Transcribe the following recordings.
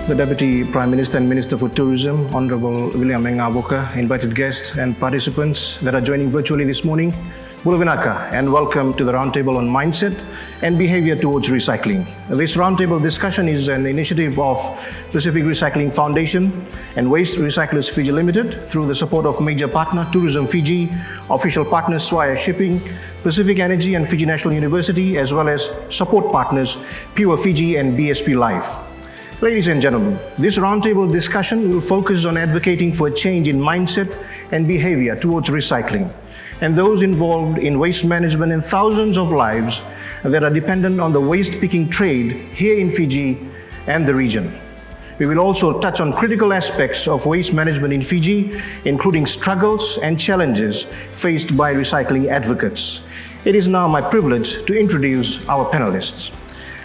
the Deputy Prime Minister and Minister for Tourism, Honorable William Ngavoka, invited guests and participants that are joining virtually this morning. Bulavinaka, and welcome to the Roundtable on Mindset and Behaviour towards Recycling. This Roundtable discussion is an initiative of Pacific Recycling Foundation and Waste Recyclers Fiji Limited through the support of major partner Tourism Fiji, official partners Swire Shipping, Pacific Energy and Fiji National University, as well as support partners Pure Fiji and BSP Life. Ladies and gentlemen, this roundtable discussion will focus on advocating for a change in mindset and behavior towards recycling, and those involved in waste management and thousands of lives that are dependent on the waste-picking trade here in Fiji and the region. We will also touch on critical aspects of waste management in Fiji, including struggles and challenges faced by recycling advocates. It is now my privilege to introduce our panelists.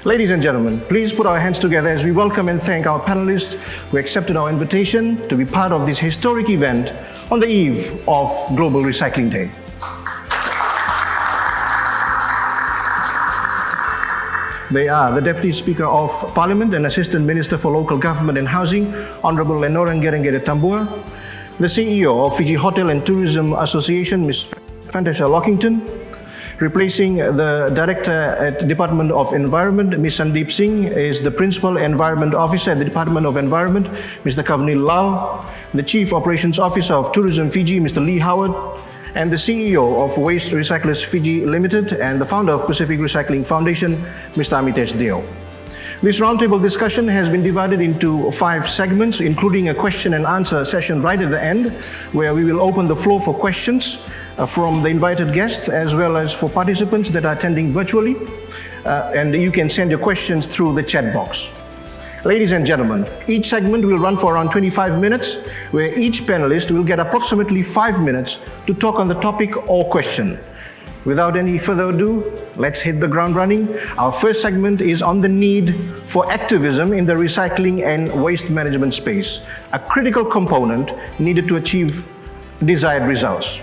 Ladies and gentlemen, please put our hands together as we welcome and thank our panelists who accepted our invitation to be part of this historic event on the eve of Global Recycling Day. They are the Deputy Speaker of Parliament and Assistant Minister for Local Government and Housing, Honorable Lenora Ngerengere Tambua, the CEO of Fiji Hotel and Tourism Association, Ms. Fantasia Lockington, replacing the Director at Department of Environment, Ms. Sandeep Singh, is the Principal Environment Officer at the Department of Environment, Mr. Kavnil Lal, the Chief Operations Officer of Tourism Fiji, Mr. Lee Howard, and the CEO of Waste Recyclers Fiji Limited and the founder of Pacific Recycling Foundation, Mr. Amitesh Deo. This roundtable discussion has been divided into 5 segments, including a question and answer session right at the end, where we will open the floor for questions from the invited guests as well as for participants that are attending virtually. And you can send your questions through the chat box. Ladies and gentlemen, each segment will run for around 25 minutes, where each panelist will get approximately 5 minutes to talk on the topic or question. Without any further ado, let's hit the ground running. Our first segment is on the need for activism in the recycling and waste management space, a critical component needed to achieve desired results.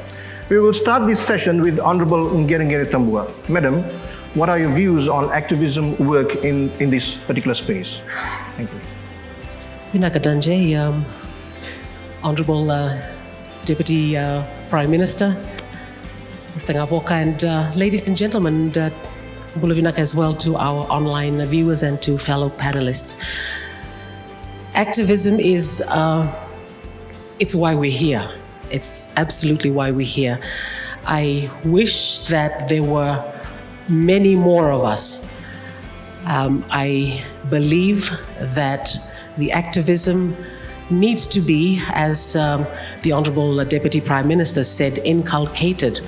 We will start this session with Honorable Ngerengere Tambua. Madam, what are your views on activism work in this particular space? Thank you. Vinakadanje, Honorable Deputy Prime Minister, Mr. Ngavoka, and ladies and gentlemen, and Bulavinaka as well, to our online viewers and to fellow panelists. Activism is, it's why we're here. It's absolutely why we're here. I wish that there were many more of us. I believe that the activism needs to be, as the Honorable Deputy Prime Minister said, inculcated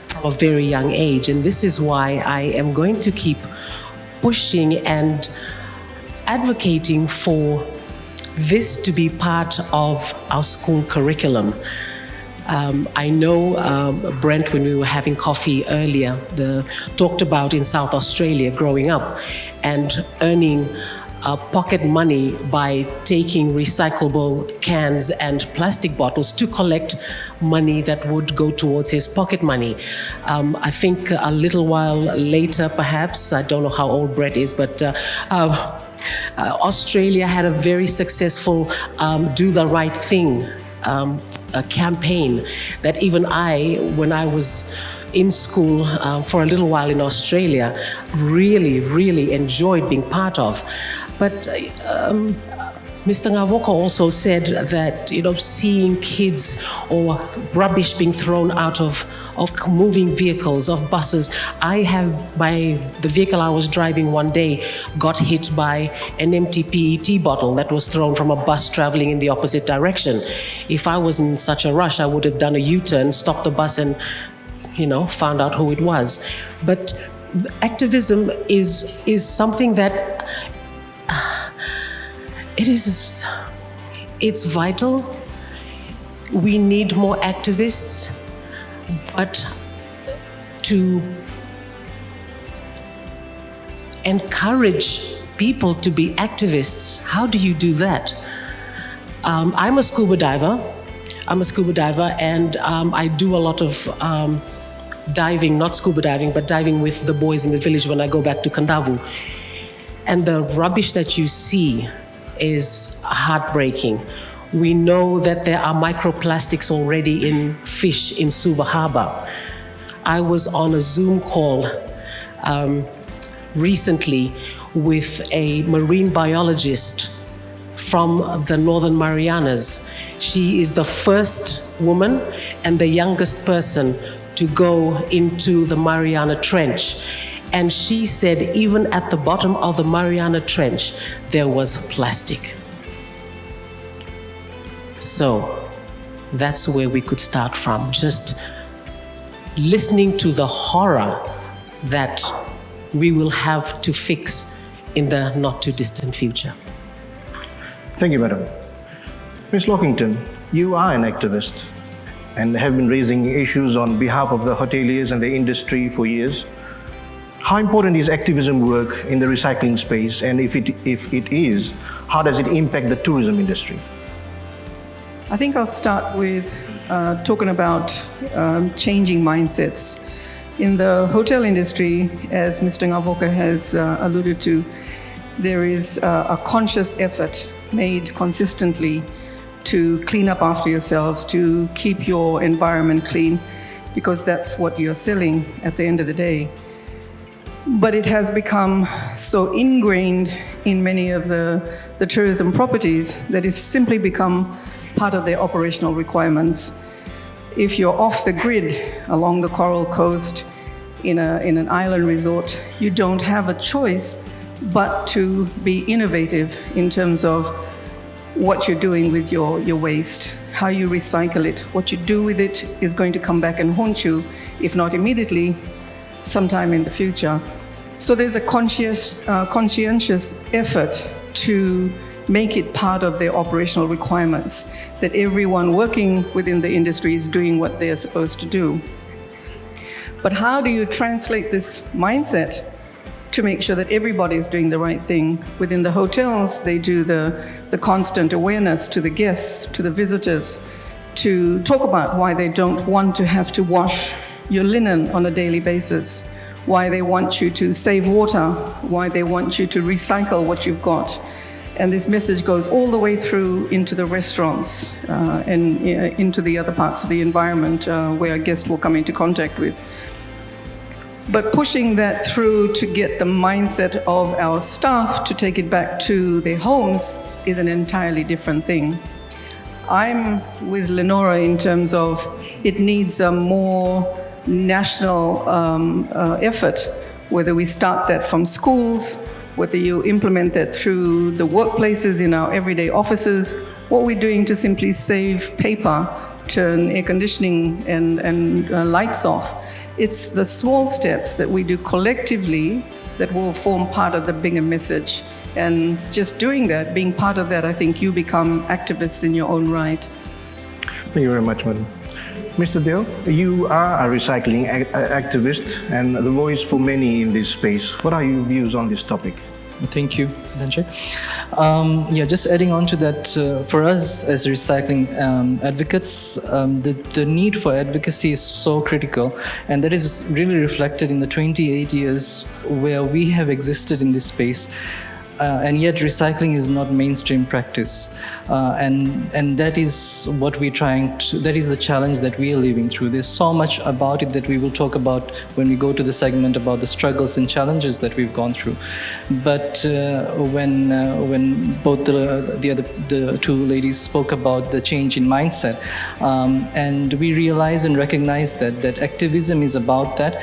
from a very young age. And this is why I am going to keep pushing and advocating for this to be part of our school curriculum. I know Brent, when we were having coffee earlier, talked about in South Australia growing up and earning pocket money by taking recyclable cans and plastic bottles to collect money that would go towards his pocket money. I think a little while later, perhaps, I don't know how old Brett is, but Australia had a very successful Do the Right Thing a campaign that even when I was in school for a little while in Australia, really enjoyed being part of. But Mr. Ngavoka also said that, seeing kids or rubbish being thrown out of moving vehicles, of buses. The vehicle I was driving one day got hit by an empty PET bottle that was thrown from a bus traveling in the opposite direction. If I was in such a rush, I would have done a U-turn, stopped the bus and, found out who it was. But activism is something that it's vital. We need more activists, but to encourage people to be activists, how do you do that? I'm a scuba diver, and I do a lot of diving, not scuba diving, but diving with the boys in the village when I go back to Kandavu. And the rubbish that you see is heartbreaking. We know that there are microplastics already in fish in Suva Harbor. I was on a Zoom call recently with a marine biologist from the Northern Marianas. She is the first woman and the youngest person to go into the Mariana Trench. And she said even at the bottom of the Mariana Trench, there was plastic. So that's where we could start from, just listening to the horror that we will have to fix in the not too distant future. Thank you, Madam. Ms. Lockington, you are an activist and have been raising issues on behalf of the hoteliers and the industry for years. How important is activism work in the recycling space, and if it is, how does it impact the tourism industry? I think I'll start with talking about changing mindsets. In the hotel industry, as Mr. Ngavoka has alluded to, there is a conscious effort made consistently to clean up after yourselves, to keep your environment clean, because that's what you're selling at the end of the day. But it has become so ingrained in many of the tourism properties that it's simply become part of their operational requirements. If you're off the grid along the Coral Coast in an island resort, you don't have a choice but to be innovative in terms of what you're doing with your waste, how you recycle it. What you do with it is going to come back and haunt you, if not immediately, sometime in the future. So there's a conscientious effort to make it part of their operational requirements, that everyone working within the industry is doing what they're supposed to do. But how do you translate this mindset to make sure that everybody is doing the right thing? Within the hotels, they do the constant awareness to the guests, to the visitors, to talk about why they don't want to have to wash your linen on a daily basis, why they want you to save water, why they want you to recycle what you've got. And this message goes all the way through into the restaurants and into the other parts of the environment where a guest will come into contact with. But pushing that through to get the mindset of our staff to take it back to their homes is an entirely different thing. I'm with Lenora in terms of it needs a more national effort, whether we start that from schools, whether you implement that through the workplaces in our everyday offices, what we're doing to simply save paper, turn air conditioning and lights off. It's the small steps that we do collectively that will form part of the bigger message. And just doing that, being part of that, I think you become activists in your own right. Thank you very much, Madam. Mr. Deo, you are a recycling activist and the voice for many in this space. What are your views on this topic? Thank you, Dhanjay. Just adding on to that, for us as recycling advocates, the need for advocacy is so critical, and that is really reflected in the 28 years where we have existed in this space. And yet recycling is not mainstream practice. And that is what we're trying to, that is the challenge that we are living through. There's so much about it that we will talk about when we go to the segment about the struggles and challenges that we've gone through. But when both the two ladies spoke about the change in mindset, and we realize and recognize that activism is about that.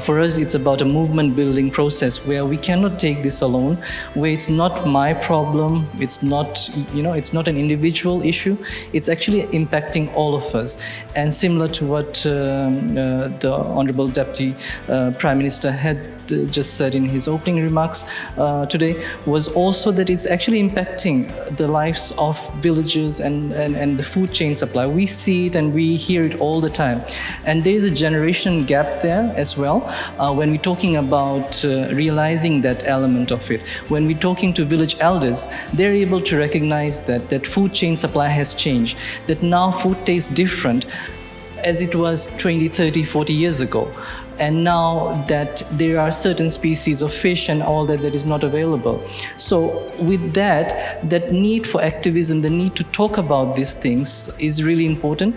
For us, it's about a movement building process where we cannot take this alone, where it's not my problem, it's not an individual issue, it's actually impacting all of us. And similar to what the Honorable Deputy Prime Minister had just said in his opening remarks today, was also that it's actually impacting the lives of villagers and the food chain supply. We see it and we hear it all the time. And there is a generation gap there as well when we're talking about realizing that element of it. When we're talking to village elders, they're able to recognize that food chain supply has changed, that now food tastes different as it was 20, 30, 40 years ago. and now that there are certain species of fish and all that is not available. So with that need for activism, the need to talk about these things is really important.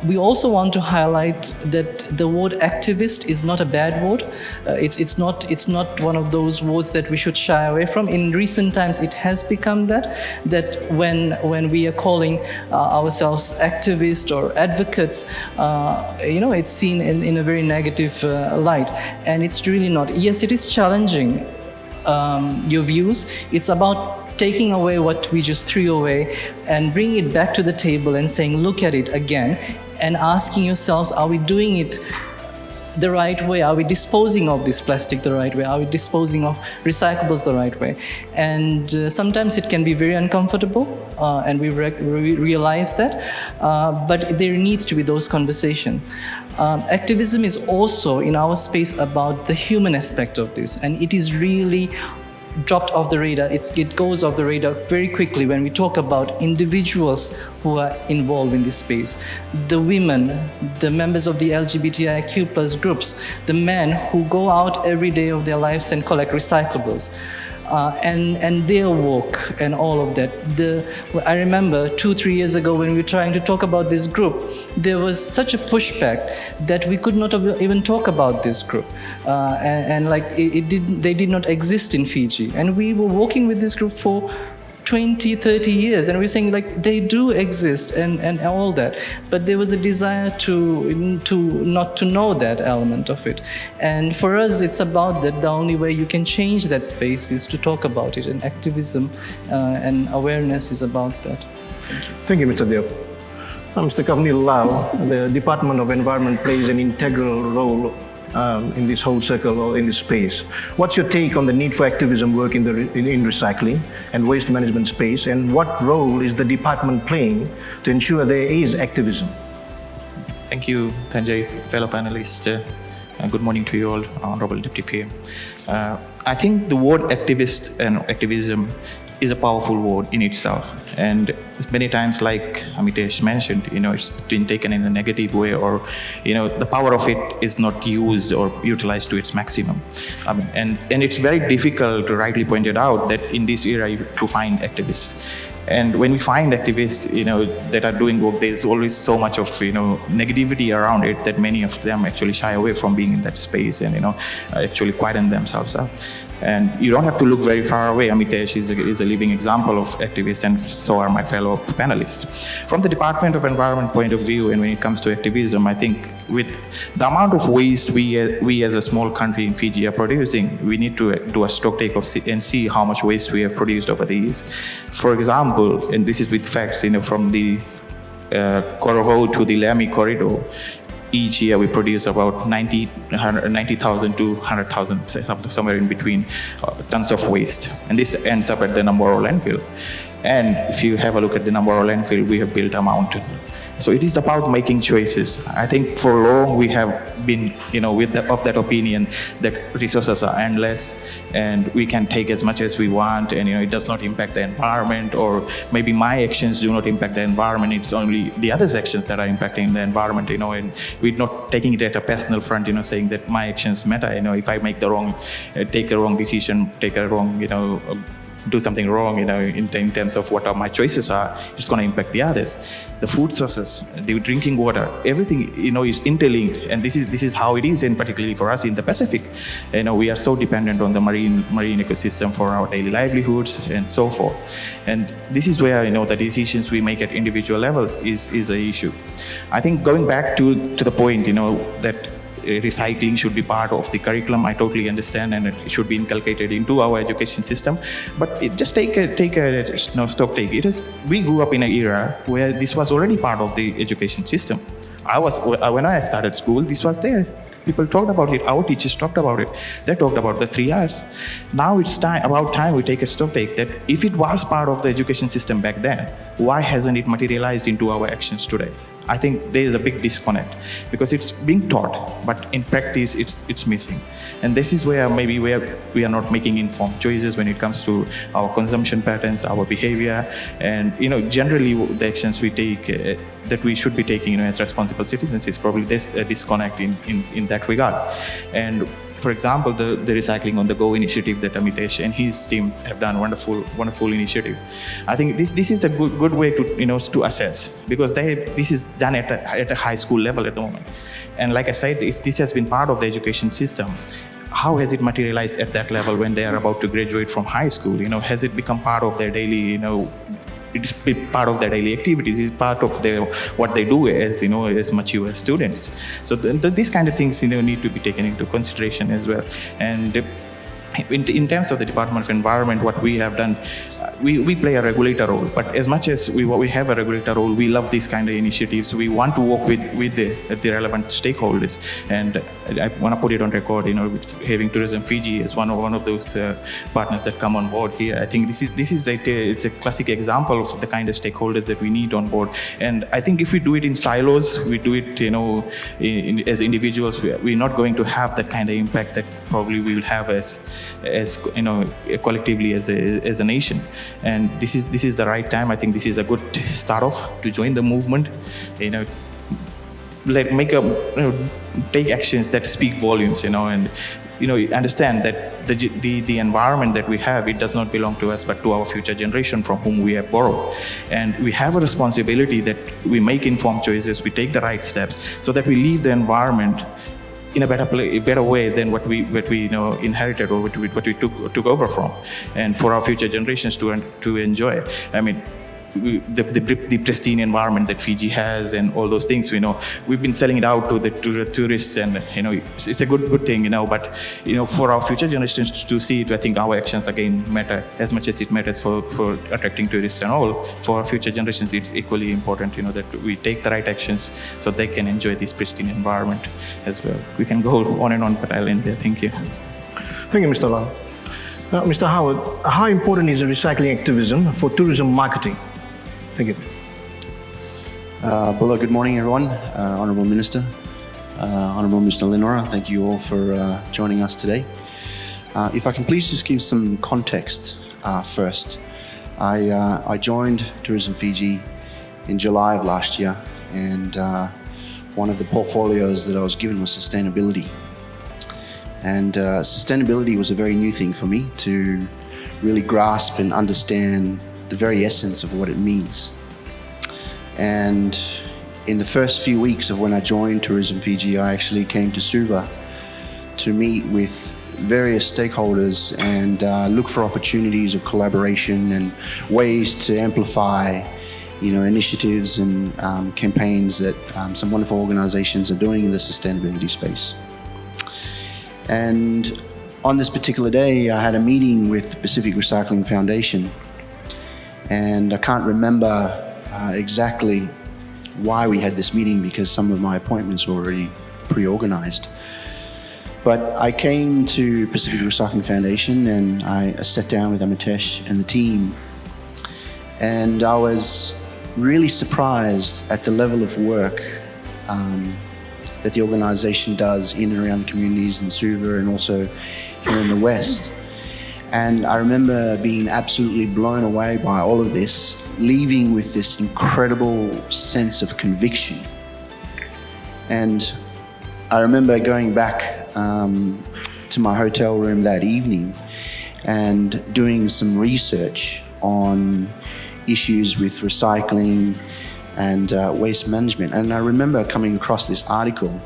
We also want to highlight that the word activist is not a bad word. It's not one of those words that we should shy away from. In recent times, it has become that when we are calling ourselves activists or advocates, it's seen in a very negative light, and it's really not. Yes, it is challenging your views. It's about taking away what we just threw away and bringing it back to the table and saying, look at it again, and asking yourselves, are we doing it the right way? Are we disposing of this plastic the right way? Are we disposing of recyclables the right way? And sometimes it can be very uncomfortable, and we realize that, but there needs to be those conversations. Activism is also in our space about the human aspect of this, and it is really dropped off the radar. It goes off the radar very quickly when we talk about individuals who are involved in this space. The women, the members of the LGBTIQ plus groups, the men who go out every day of their lives and collect recyclables. And their work and all of that. I remember 2-3 years ago when we were trying to talk about this group, there was such a pushback that we could not even talk about this group, they did not exist in Fiji. And we were working with this group for 20-30 years, and we're saying they do exist and all that, but there was a desire to not to know that element of it. And for us, it's about that. The only way you can change that space is to talk about it, and activism and awareness is about that. Thank you, Mr. Diop. Mr. Kavnil Lal, the Department of Environment plays an integral role in this whole circle or in this space. What's your take on the need for activism work in recycling and waste management space, and what role is the department playing to ensure there is activism? Thank you, Tanjay, fellow panelists. Good morning to you all, Honorable Deputy PM. I think the word activist and activism is a powerful word in itself, and many times, like Amitesh mentioned, it's been taken in a negative way, or the power of it is not used or utilized to its maximum. And it's very difficult to rightly point it out that in this era to find activists. And when we find activists, that are doing work, there's always so much of, negativity around it that many of them actually shy away from being in that space and, actually quieten themselves up. And you don't have to look very far away. Amitesh is a living example of activists, and so are my fellow panelists. From the Department of Environment point of view, and when it comes to activism, I think with the amount of waste we as a small country in Fiji are producing, we need to do a stock take and see how much waste we have produced over the years. For example, and this is with facts, from the Korovau to the Lamy corridor, each year we produce about 90,000 to 100,000, somewhere in between, tons of waste. And this ends up at the Numboro landfill. And if you have a look at the Numboro landfill, we have built a mountain. So it is about making choices. I think for long we have been, of that opinion that resources are endless and we can take as much as we want, and it does not impact the environment, or maybe my actions do not impact the environment. It's only the other actions that are impacting the environment, and we're not taking it at a personal front, saying that my actions matter. If I make take a wrong decision, take a wrong, do something wrong, in terms of what my choices are, it's going to impact the others. The food sources, the drinking water, everything, is interlinked, and this is how it is, and particularly for us in the Pacific. We are so dependent on the marine ecosystem for our daily livelihoods and so forth. And this is where, the decisions we make at individual levels is an issue. I think going back to the point, that recycling should be part of the curriculum. I totally understand, and it should be inculcated into our education system. But just take a stock take. We grew up in an era where this was already part of the education system. When I started school, this was there. People talked about it. Our teachers talked about it. They talked about the 3 Rs. Now it's about time we take a stock take that if it was part of the education system back then, why hasn't it materialized into our actions today? I think there is a big disconnect because it's being taught, but in practice it's missing. And this is where maybe we are not making informed choices when it comes to our consumption patterns, our behavior, and generally the actions we take that we should be taking as responsible citizens is probably this disconnect in that regard. And for example, the Recycling on the Go initiative that Amitesh and his team have done, wonderful initiative. I think this is a good way to to assess, because this is done at a high school level at the moment. And like I said, if this has been part of the education system, how has it materialized at that level when they are about to graduate from high school? Has it become part of their daily it's part of their daily activities, it's part of what they do as mature students. So these kind of things need to be taken into consideration as well. And in terms of the Department of Environment, what we have done, we play a regulator role, but as much as we have a regulator role, we love these kind of initiatives. We want to work with the relevant stakeholders, and I want to put it on record, with having Tourism Fiji as one of those partners that come on board here. I think it's a classic example of the kind of stakeholders that we need on board. And I think if we do it in silos, we do it as individuals, we're not going to have that kind of impact that probably we will have as collectively as a nation. And this is the right time. I think this is a good start off to join the movement. Take actions that speak volumes. And understand that the environment that we have, it does not belong to us, but to our future generation from whom we have borrowed. And we have a responsibility that we make informed choices, we take the right steps, so that we leave the environment in a better way than what we inherited or what we took over from, and for our future generations to enjoy. I mean, the pristine environment that Fiji has and all those things, we've been selling it out to the tourists, and it's a good thing, but for our future generations to see it, I think our actions again matter as much as it matters for attracting tourists and all. For our future generations, it's equally important, that we take the right actions so they can enjoy this pristine environment as well. We can go on and on, but I'll end there. Thank you. Thank you, Mr. Lau. Mr. Howard, how important is recycling activism for tourism marketing? Thank you. Hello, good morning, everyone. Honourable Minister, Honourable Mr. Lenora, thank you all for joining us today. If I can please just give some context first. I joined Tourism Fiji in July of last year, and one of the portfolios that I was given was sustainability. And sustainability was a very new thing for me to really grasp and understand the very essence of what it means. And in the first few weeks of when I joined Tourism Fiji, I actually came to Suva to meet with various stakeholders and look for opportunities of collaboration and ways to amplify initiatives and campaigns that some wonderful organizations are doing in the sustainability space. And on this particular day, I had a meeting with the Pacific Recycling Foundation. And I can't remember exactly why we had this meeting, because some of my appointments were already pre-organized. But I came to Pacific Recycling Foundation and I sat down with Amitesh and the team. And I was really surprised at the level of work that the organization does in and around the communities in Suva and also here in the West. And I remember being absolutely blown away by all of this, leaving with this incredible sense of conviction. And I remember going back to my hotel room that evening and doing some research on issues with recycling and waste management. And I remember coming across this article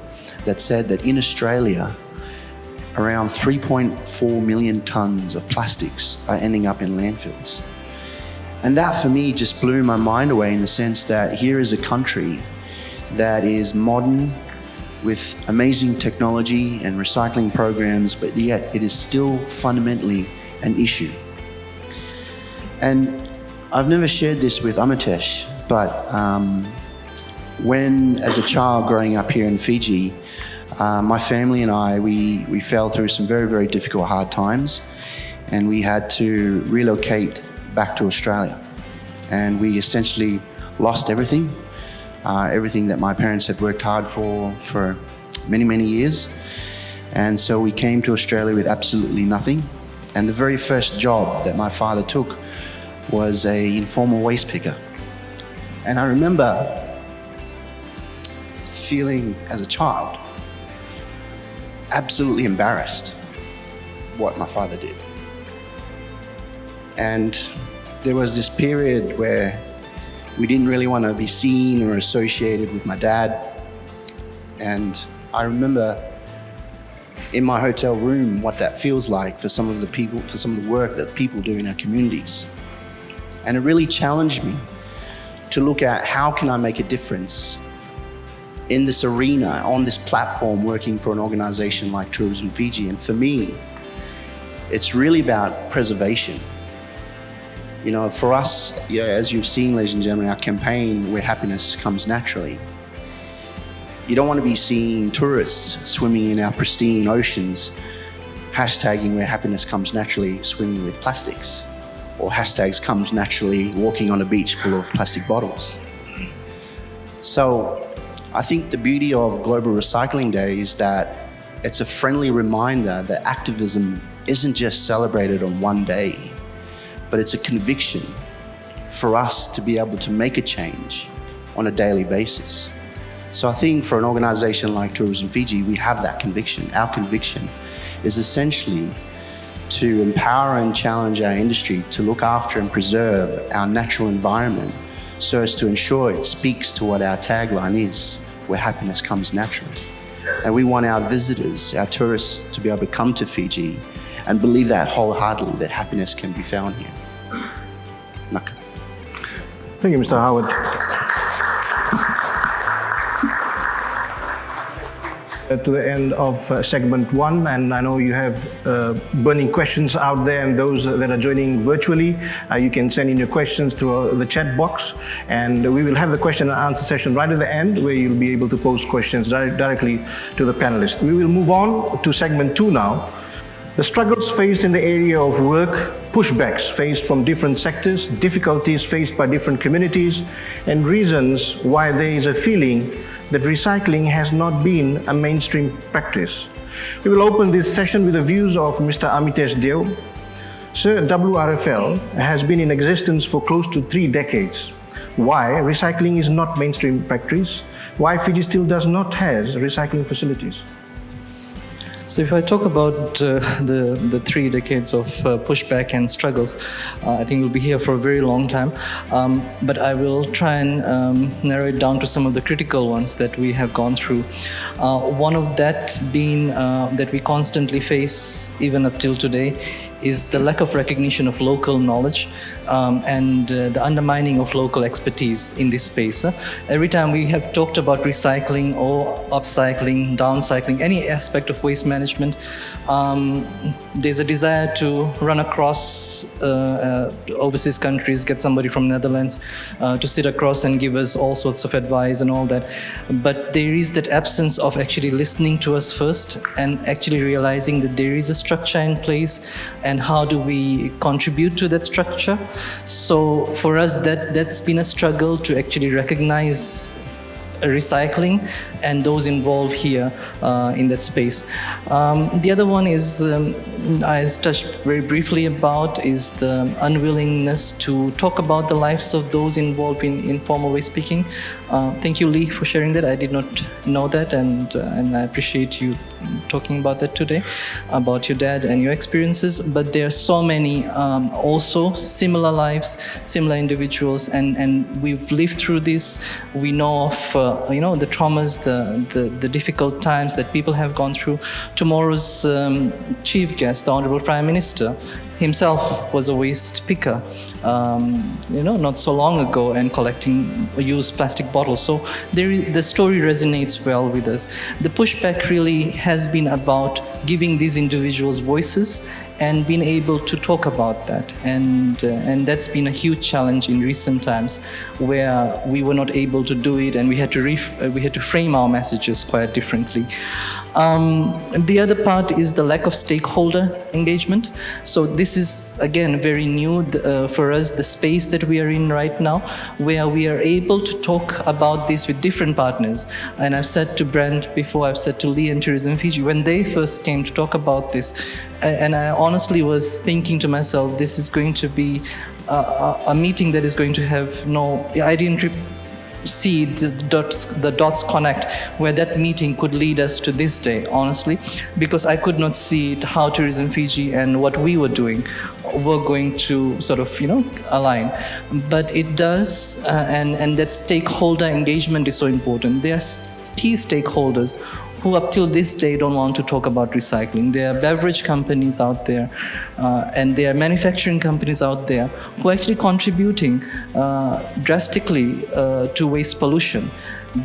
that said that in Australia, around 3.4 million tons of plastics are ending up in landfills. And that for me just blew my mind away, in the sense that here is a country that is modern with amazing technology and recycling programs, but yet it is still fundamentally an issue. And I've never shared this with Amitesh, but when, as a child growing up here in Fiji, my family and I, we fell through some very, very difficult, hard times, and we had to relocate back to Australia. And we essentially lost everything. everything that my parents had worked hard for many, many years. And so we came to Australia with absolutely nothing. And the very first job that my father took was an informal waste picker. And I remember feeling as a child absolutely embarrassed what my father did. And there was this period where we didn't really want to be seen or associated with my dad. And I remember in my hotel room what that feels like for some of the work that people do in our communities. And it really challenged me to look at how can I make a difference in this arena, on this platform, working for an organization like Tourism Fiji. And for me, it's really about preservation. You know, for us, as you've seen, ladies and gentlemen, our campaign, Where Happiness Comes Naturally, you don't want to be seeing tourists swimming in our pristine oceans, hashtagging Where Happiness Comes Naturally, swimming with plastics, or hashtags comes naturally walking on a beach full of plastic bottles. So I think the beauty of Global Recycling Day is that it's a friendly reminder that activism isn't just celebrated on one day, but it's a conviction for us to be able to make a change on a daily basis. So I think for an organization like Tourism Fiji, we have that conviction. Our conviction is essentially to empower and challenge our industry to look after and preserve our natural environment so as to ensure it speaks to what our tagline is, where happiness comes naturally. And we want our visitors, our tourists, to be able to come to Fiji and believe that wholeheartedly, that happiness can be found here. Naka. Thank you, Mr. Howard. To the end of segment one, and I know you have burning questions out there, and those that are joining virtually, you can send in your questions through the chat box, and we will have the question and answer session right at the end where you'll be able to pose questions directly to the panelists. We will move on to segment two now. The struggles faced in the area of work, pushbacks faced from different sectors, difficulties faced by different communities, and reasons why there is a feeling that recycling has not been a mainstream practice. We will open this session with the views of Mr. Amitesh Deo. Sir, WRFL has been in existence for close to 3 decades. Why recycling is not mainstream practice? Why Fiji still does not have recycling facilities? So if I talk about the 3 decades of pushback and struggles, I think we'll be here for a very long time. But I will try and narrow it down to some of the critical ones that we have gone through. One of that being that we constantly face even up till today is the lack of recognition of local knowledge and the undermining of local expertise in this space. Every time we have talked about recycling or upcycling, downcycling, any aspect of waste management, there's a desire to run across overseas countries, get somebody from Netherlands to sit across and give us all sorts of advice and all that. But there is that absence of actually listening to us first and actually realizing that there is a structure in place and how do we contribute to that structure. So for us, that's been a struggle to actually recognize recycling and those involved here in that space. The other one is, I touched very briefly about, is the unwillingness to talk about the lives of those involved in informal waste picking. Thank you, Lee, for sharing that. I did not know that, and I appreciate you talking about that today, about your dad and your experiences. But there are so many also similar lives, similar individuals, and we've lived through this. We know of the traumas, the difficult times that people have gone through. Tomorrow's chief guest, the Honorable Prime Minister, himself was a waste picker, not so long ago, and collecting used plastic bottles. So the story resonates well with us. The pushback really has been about giving these individuals voices and being able to talk about that. And that's been a huge challenge in recent times, where we were not able to do it, and we had to frame our messages quite differently. The other part is the lack of stakeholder engagement. So this is, again, very new for us, the space that we are in right now, where we are able to talk about this with different partners. And I've said to Brent before, I've said to Lee and Tourism Fiji, when they first came to talk about this, and I honestly was thinking to myself, this is going to be a meeting that is going to have I didn't see the dots connect where that meeting could lead us to this day, honestly, because I could not see it, how Tourism Fiji and what we were doing were going to sort of, align. But it does, and that stakeholder engagement is so important. There are key stakeholders who up till this day don't want to talk about recycling. There are beverage companies out there, and there are manufacturing companies out there who are actually contributing drastically to waste pollution.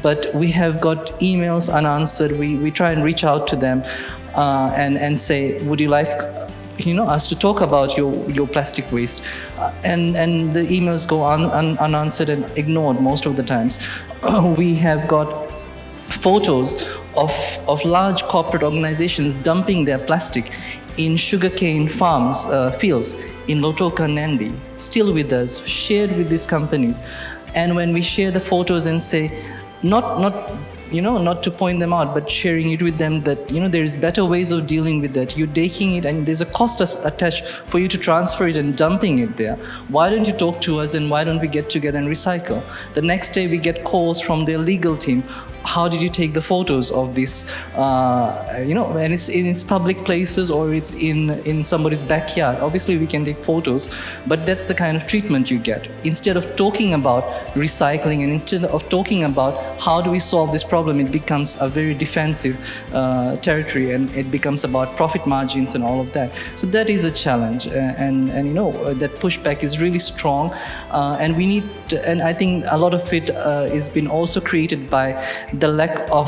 But we have got emails unanswered. We try and reach out to them and say, would you like us to talk about your plastic waste? And the emails go unanswered and ignored most of the times. We have got photos of large corporate organizations dumping their plastic in sugarcane farms, fields in Lotoka, Nandi, still with us, shared with these companies. And when we share the photos and say, not to point them out, but sharing it with them that, there is better ways of dealing with that. You're taking it and there's a cost attached for you to transfer it and dumping it there. Why don't you talk to us and why don't we get together and recycle? The next day we get calls from their legal team. How did you take the photos of this, and it's public places or it's in somebody's backyard. Obviously we can take photos, but that's the kind of treatment you get. Instead of talking about recycling and instead of talking about how do we solve this problem, it becomes a very defensive territory, and it becomes about profit margins and all of that. So that is a challenge, and that pushback is really strong, and we need to, and I think a lot of it is been also created by the lack of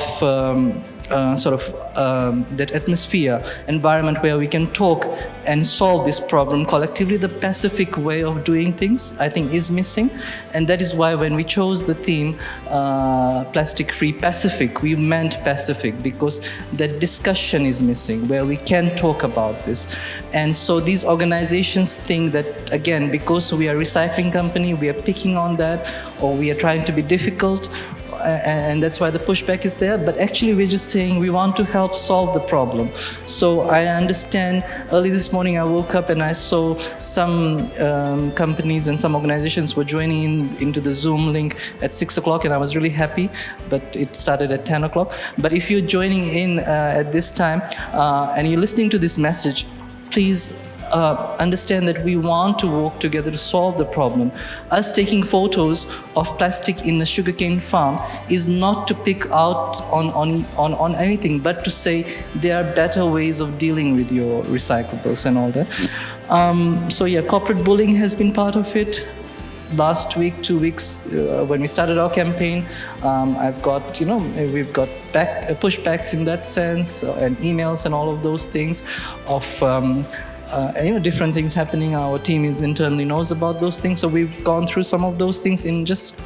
that atmosphere, environment where we can talk and solve this problem collectively. The Pacific way of doing things, I think, is missing. And that is why when we chose the theme, Plastic-Free Pacific, we meant Pacific, because that discussion is missing, where we can talk about this. And so these organizations think that, again, because we are a recycling company, we are picking on that, or we are trying to be difficult, and that's why the pushback is there. But actually we're just saying we want to help solve the problem. So I understand, early this morning I woke up and I saw some companies and some organizations were joining into the Zoom link at 6 o'clock, and I was really happy, but it started at 10 o'clock. But if you're joining in at this time and you're listening to this message, please understand that we want to work together to solve the problem. Us taking photos of plastic in a sugarcane farm is not to pick out on anything, but to say there are better ways of dealing with your recyclables and all that. So yeah, corporate bullying has been part of it. Last week, 2 weeks, when we started our campaign, I've got, we've got pushbacks in that sense, and emails and all of those things of different things happening. Our team is internally knows about those things, so we've gone through some of those things in just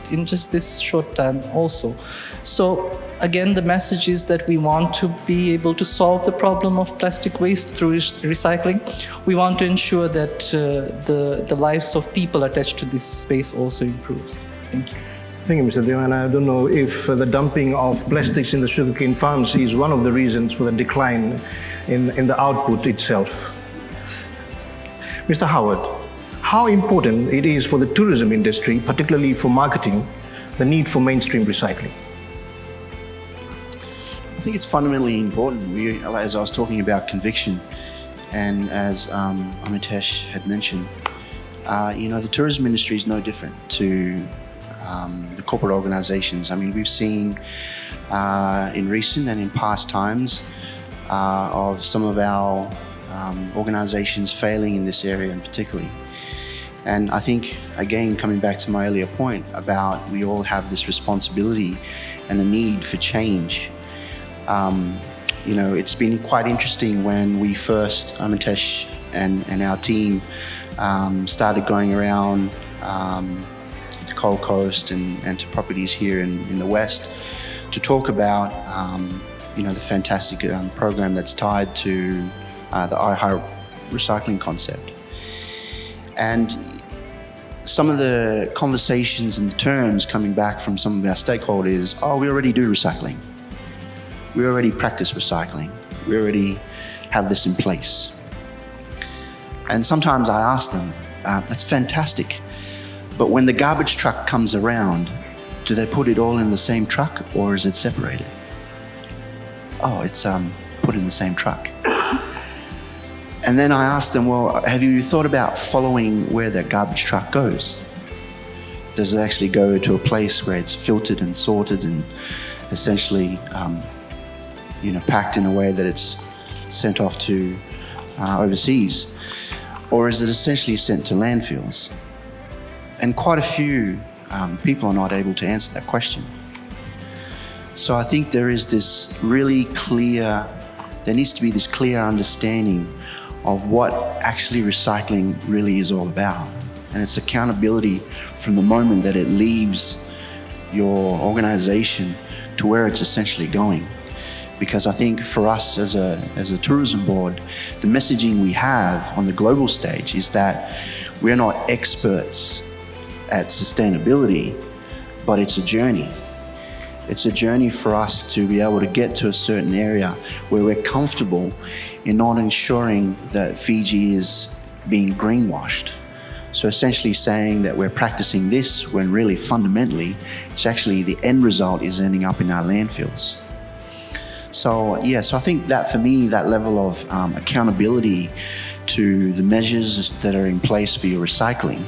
this short time also. So again, the message is that we want to be able to solve the problem of plastic waste through recycling. We want to ensure that the lives of people attached to this space also improves. Thank you. Thank you, Mr. Dewan. I don't know if the dumping of plastics in the sugarcane farms is one of the reasons for the decline in the output itself. Mr. Howard, how important it is for the tourism industry, particularly for marketing, the need for mainstream recycling? I think it's fundamentally important. As I was talking about conviction, and as Amitesh had mentioned, the tourism industry is no different to the corporate organizations. I mean, we've seen in recent and in past times of some of our organizations failing in this area in particularly. And I think, again, coming back to my earlier point about we all have this responsibility and a need for change. It's been quite interesting when we first, Amitesh and our team, started going around the Gold Coast and to properties here in the West to talk about the fantastic program that's tied to the iHeart recycling concept. And some of the conversations and terms coming back from some of our stakeholders, we already do recycling. We already practice recycling. We already have this in place. And sometimes I ask them, that's fantastic, but when the garbage truck comes around, do they put it all in the same truck or is it separated? Oh, it's put in the same truck. And then I asked them, well, have you thought about following where that garbage truck goes? Does it actually go to a place where it's filtered and sorted and essentially, packed in a way that it's sent off to overseas? Or is it essentially sent to landfills? And quite a few people are not able to answer that question. So I think there needs to be this clear understanding of what actually recycling really is all about. And it's accountability from the moment that it leaves your organization to where it's essentially going. Because I think for us as a tourism board, the messaging we have on the global stage is that we're not experts at sustainability, but it's a journey. It's a journey for us to be able to get to a certain area where we're comfortable in not ensuring that Fiji is being greenwashed. So essentially saying that we're practicing this when really fundamentally, it's actually the end result is ending up in our landfills. So I think that for me, that level of accountability to the measures that are in place for your recycling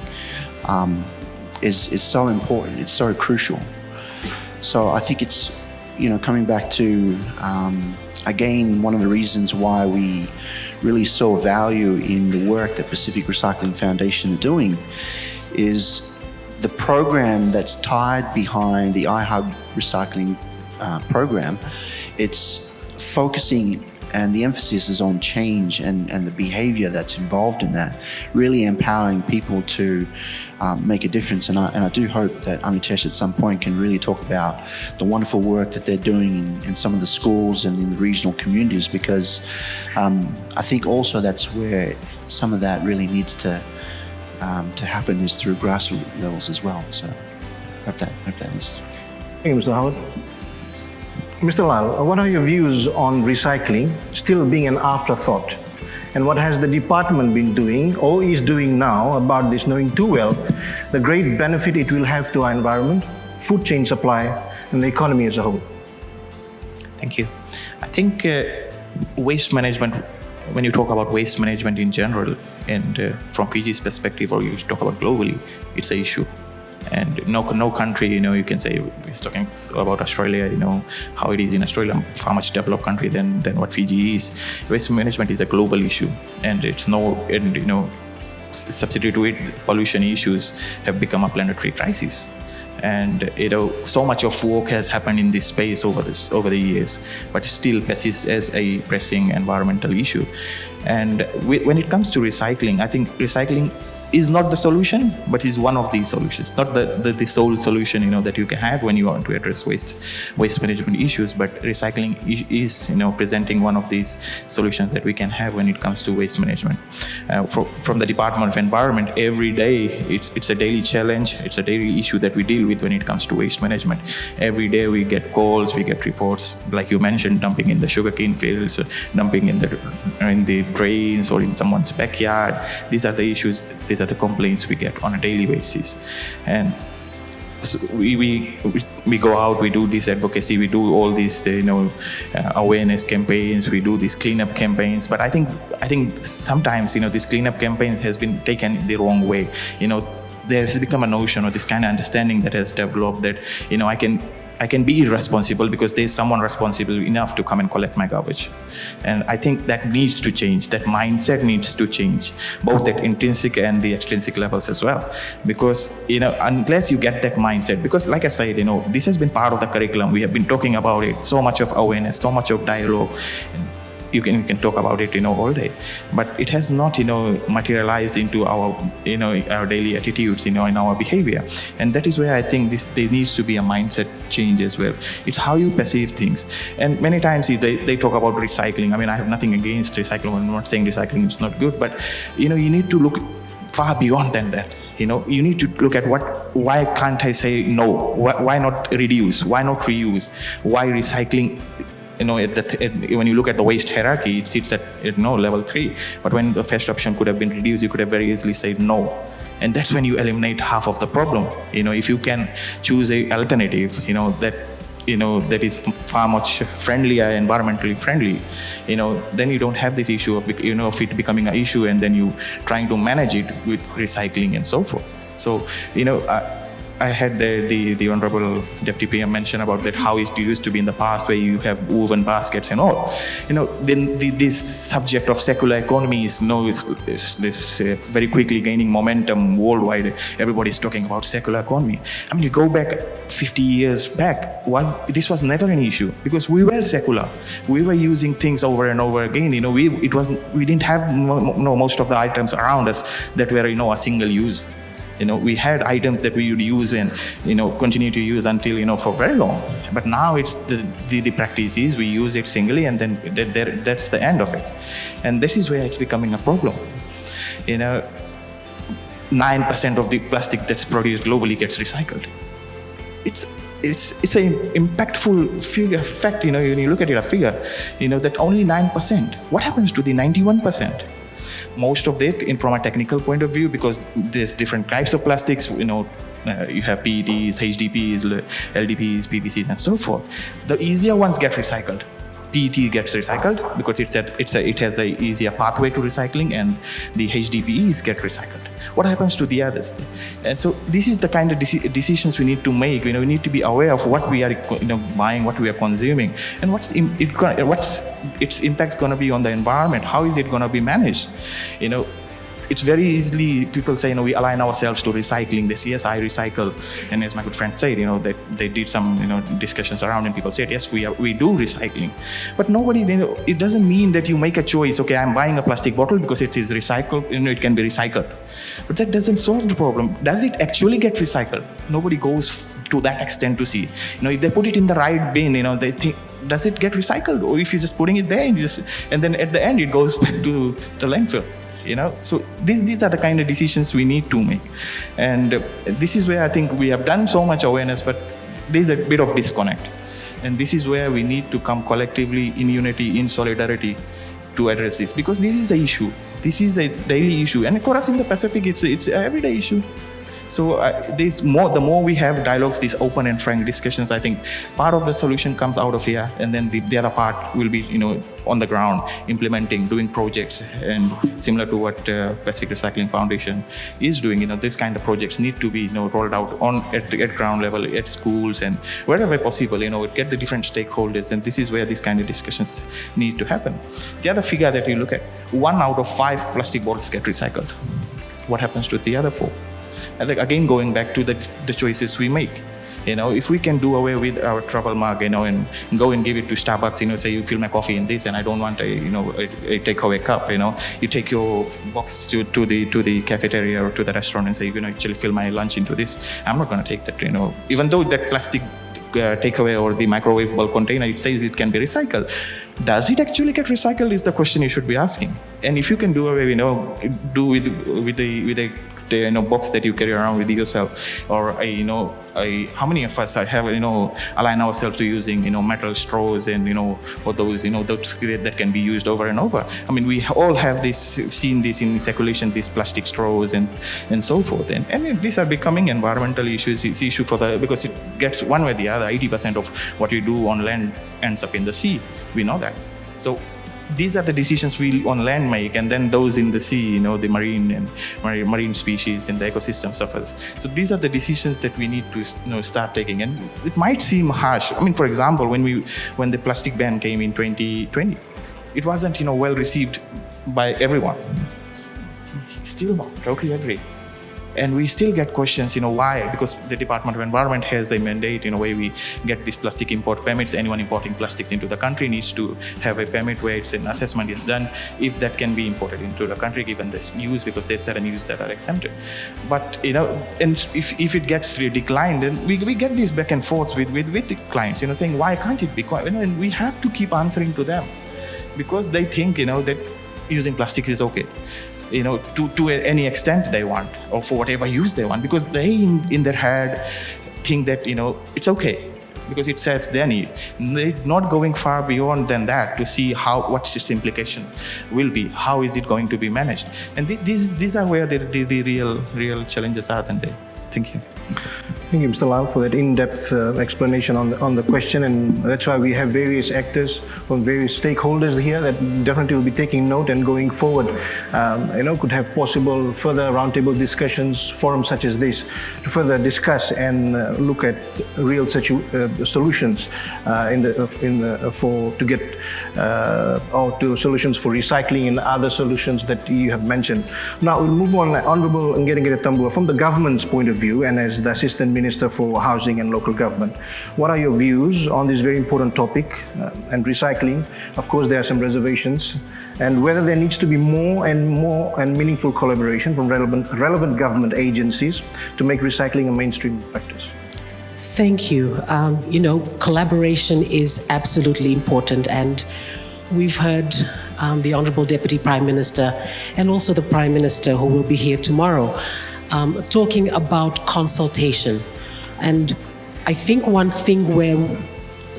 is so important, it's so crucial. So I think it's, coming back to, again, one of the reasons why we really saw value in the work that Pacific Recycling Foundation are doing is the program that's tied behind the iHub recycling program. It's focusing, and the emphasis is on change and the behaviour that's involved in that, really empowering people to make a difference. And I do hope that Amitesh at some point can really talk about the wonderful work that they're doing in some of the schools and in the regional communities, because I think also that's where some of that really needs to happen, is through grassroots levels as well. So hope that is. Thank you, Mr. Howard. Mr. Lal, what are your views on recycling still being an afterthought? And what has the department been doing or is doing now about this, knowing too well the great benefit it will have to our environment, food chain supply, and the economy as a whole? Thank you. I think waste management, when you talk about waste management in general, and from Fiji's perspective, or you talk about globally, it's an issue. And no country, you can say, we're talking about Australia, how it is in Australia, far much developed country than what Fiji is. Waste management is a global issue, and subsidiary to it, pollution issues have become a planetary crisis. And so much of work has happened in this space over the years, but still persists as a pressing environmental issue. And when it comes to recycling, I think recycling is not the solution, but is one of these solutions. Not the sole solution, that you can have when you want to address waste management issues, but recycling is, presenting one of these solutions that we can have when it comes to waste management. From the Department of Environment, every day, it's a daily challenge, it's a daily issue that we deal with when it comes to waste management. Every day we get calls, we get reports, like you mentioned, dumping in the sugarcane fields, dumping in the drains or in someone's backyard. These are the issues, these are the complaints we get on a daily basis. And so we go out, we do this advocacy, we do all these awareness campaigns, we do these cleanup campaigns. But I think sometimes these cleanup campaigns has been taken the wrong way. There has become a notion or this kind of understanding that has developed that I can be irresponsible because there's someone responsible enough to come and collect my garbage. And I think that needs to change. That mindset needs to change, both at intrinsic and the extrinsic levels as well. Because, unless you get that mindset, because like I said, this has been part of the curriculum. We have been talking about it, so much of awareness, so much of dialogue. you can talk about it, all day, but it has not, materialized into our, our daily attitudes, in our behavior. And that is where I think there needs to be a mindset change as well. It's how you perceive things. And many times they talk about recycling. I mean, I have nothing against recycling. I'm not saying recycling is not good, but, you need to look far beyond than that. You need to look at why can't I say no? Why not reduce? Why not reuse? Why recycling? When you look at the waste hierarchy, it sits at level 3. But when the first option could have been reduced, you could have very easily said no. And that's when you eliminate half of the problem. If you can choose a alternative, that is far much friendlier, environmentally friendly, then you don't have this issue of, of it becoming an issue and then you trying to manage it with recycling and so forth. So, I had the Honorable Deputy PM mention about that, how it used to be in the past where you have woven baskets and all. Then this subject of circular economy is very quickly gaining momentum worldwide. Everybody's talking about circular economy. I mean, you go back 50 years back, this was never an issue because we were secular. We were using things over and over again. We didn't have most of the items around us that were a single use. We had items that we would use and, continue to use until, for very long. But now it's the practice is we use it singly and then that's the end of it. And this is where it's becoming a problem. 9% of the plastic that's produced globally gets recycled. It's an impactful fact, when you look at a figure, that only 9%. What happens to the 91%? Most of it, from a technical point of view, because there's different types of plastics, you have PETs, HDPs, LDPs, PVCs, and so forth. The easier ones get recycled. PET gets recycled because it has a easier pathway to recycling, and the HDPEs get recycled. What happens to the others? And so this is the kind of decisions we need to make. We need to be aware of what we are buying, what we are consuming, and what's its impact going to be on the environment. How is it going to be managed? It's very easily, people say, we align ourselves to recycling. They say, yes, I recycle. And as my good friend said, that they did some, discussions around and people said, yes, we do recycling. But nobody, it doesn't mean that you make a choice, okay, I'm buying a plastic bottle because it is recycled, it can be recycled. But that doesn't solve the problem. Does it actually get recycled? Nobody goes to that extent to see. If they put it in the right bin, they think, does it get recycled? Or if you're just putting it there and then at the end it goes back to the landfill. So these are the kind of decisions we need to make. And this is where I think we have done so much awareness, but there's a bit of disconnect. And this is where we need to come collectively in unity, in solidarity to address this, because this is an issue. This is a daily issue. And for us in the Pacific, it's an everyday issue. So the more we have dialogues, these open and frank discussions, I think part of the solution comes out of here, and then the other part will be, on the ground, implementing, doing projects, and similar to what Pacific Recycling Foundation is doing. This kind of projects need to be, rolled out at ground level, at schools, and wherever possible, get the different stakeholders, and this is where these kind of discussions need to happen. The other figure that you look at, 1 out of 5 plastic bottles get recycled. What happens to the other 4? And again, going back to the choices we make. If we can do away with our travel mug, and go and give it to Starbucks, say you fill my coffee in this and I don't want a takeaway cup, you take your box to the cafeteria or to the restaurant and say, actually fill my lunch into this. I'm not going to take that, even though that plastic takeaway or the microwavable container, it says it can be recycled. Does it actually get recycled is the question you should be asking. And if you can do away, do with the box that you carry around with yourself, or how many of us have align ourselves to using metal straws and or those those that can be used over and over. I mean, we all have seen this in circulation, these plastic straws and so forth, and these are becoming environmental issues. It's issue because it gets one way or the other. 80% of what you do on land ends up in the sea. We know that. So these are the decisions we on land make, and then those in the sea, the marine species and the ecosystem suffers. So these are the decisions that we need to start taking. And it might seem harsh. I mean, for example, when the plastic ban came in 2020, it wasn't well received by everyone. Still not. Totally agree. And we still get questions, why? Because the Department of Environment has the mandate, where we get these plastic import permits. Anyone importing plastics into the country needs to have a permit where it's an assessment is done if that can be imported into the country given this use, because there's certain use that are exempted. But, and if it gets declined, then we get these back and forths with the clients, saying, why can't it be? And we have to keep answering to them because they think, that using plastics is okay. To any extent they want, or for whatever use they want, because they in their head think that it's okay because it serves their need. They're not going far beyond than that to see what its implication will be. How is it going to be managed? And these are where the real challenges are. Thank you. Thank you, Mr. Lau, for that in-depth explanation on the question, and that's why we have various actors from various stakeholders here that definitely will be taking note and going forward, could have possible further roundtable discussions, forums such as this, to further discuss and look at real solutions to get to solutions for recycling and other solutions that you have mentioned. Now we'll move on. Honourable Ngere Tambua, from the government's point of view, and as the Assistant Minister for Housing and Local Government, what are your views on this very important topic and recycling? Of course, there are some reservations, and whether there needs to be more and meaningful collaboration from relevant government agencies to make recycling a mainstream practice. Thank you. Collaboration is absolutely important, and we've heard the Honourable Deputy Prime Minister and also the Prime Minister, who will be here tomorrow, talking about consultation. And I think one thing where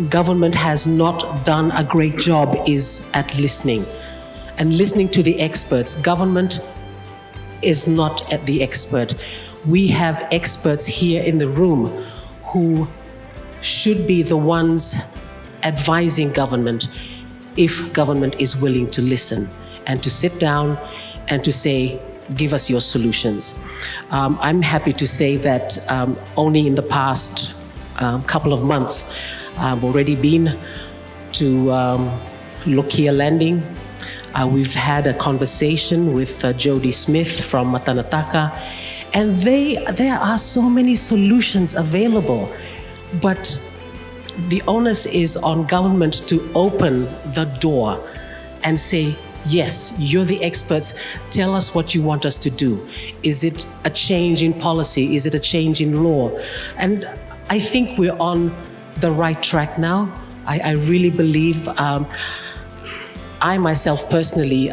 government has not done a great job is at listening and listening to the experts. Government is not the expert. We have experts here in the room who should be the ones advising government if government is willing to listen and to sit down and to say, give us your solutions. I'm happy to say that only in the past couple of months, I've already been to Lokia Landing. We've had a conversation with Jody Smith from Matanataka, and there are so many solutions available, but the onus is on government to open the door and say, yes, you're the experts. Tell us what you want us to do. Is it a change in policy? Is it a change in law? And I think we're on the right track now. I really believe, I myself personally,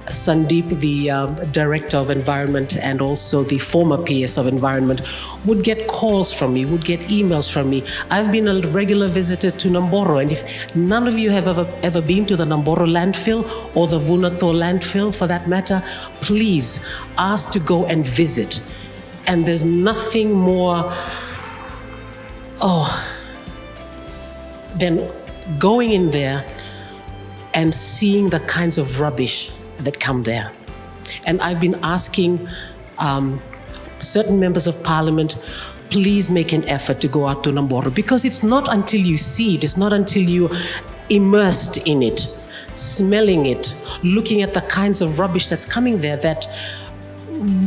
Sandeep, the Director of Environment, and also the former PS of Environment, would get calls from me, would get emails from me. I've been a regular visitor to Namboro, and if none of you have ever been to the Namboro landfill or the Vunato landfill for that matter, please ask to go and visit. And there's nothing more than going in there and seeing the kinds of rubbish that come there. And I've been asking certain members of parliament, please make an effort to go out to Namboro, because it's not until you see it, it's not until you're immersed in it, smelling it, looking at the kinds of rubbish that's coming there, that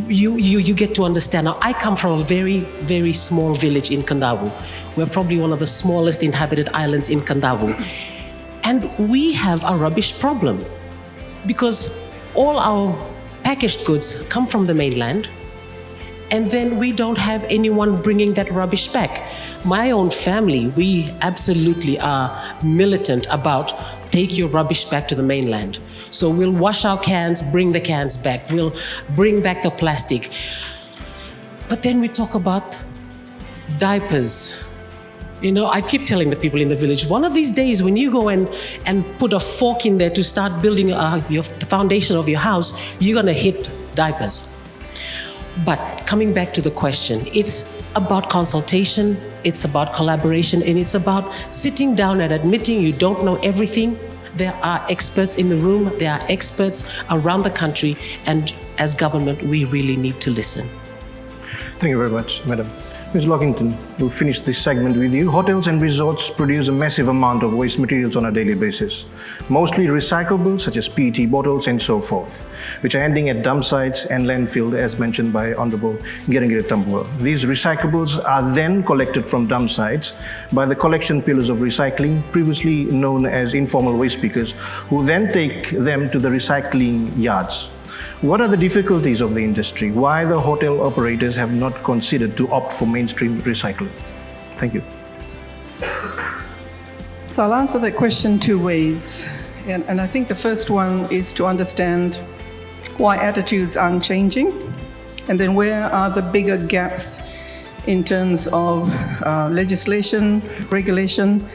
you get to understand. Now, I come from a very, very small village in Kandavu. We're probably one of the smallest inhabited islands in Kandavu. And we have a rubbish problem, because all our packaged goods come from the mainland, and then we don't have anyone bringing that rubbish back. My own family, we absolutely are militant about take your rubbish back to the mainland. So we'll wash our cans, bring the cans back, we'll bring back the plastic. But then we talk about diapers. I keep telling the people in the village, one of these days when you go and put a fork in there to start building the foundation of your house, you're gonna hit diapers. But coming back to the question, it's about consultation, it's about collaboration, and it's about sitting down and admitting you don't know everything. There are experts in the room, there are experts around the country, and as government, we really need to listen. Thank you very much, Madam. Ms. Lockington, we'll finish this segment with you. Hotels and resorts produce a massive amount of waste materials on a daily basis, mostly recyclable, such as PET bottles and so forth, which are ending at dump sites and landfill, as mentioned by Honorable Gerengere Tambua. These recyclables are then collected from dump sites by the collection pillars of recycling, previously known as informal waste pickers, who then take them to the recycling yards. What are the difficulties of the industry? Why the hotel operators have not considered to opt for mainstream recycling? Thank you. So I'll answer that question two ways. And I think the first one is to understand why attitudes aren't changing, and then where are the bigger gaps in terms of legislation, regulation,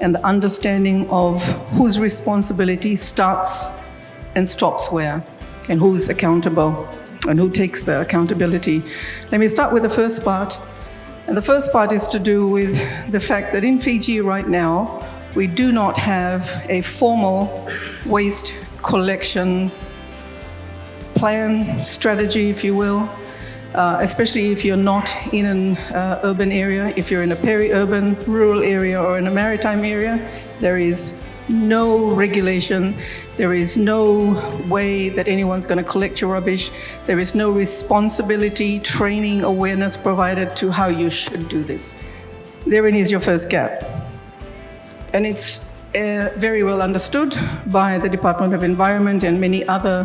and the understanding of whose responsibility starts and stops where, and who's accountable and who takes the accountability. Let me start with the first part. And the first part is to do with the fact that in Fiji right now, we do not have a formal waste collection plan, strategy, if you will, especially if you're not in an urban area. If you're in a peri-urban, rural area, or in a maritime area, there is no regulation. There is no way that anyone's going to collect your rubbish. There is no responsibility, training, awareness provided to how you should do this. Therein is your first gap. And it's very well understood by the Department of Environment and many other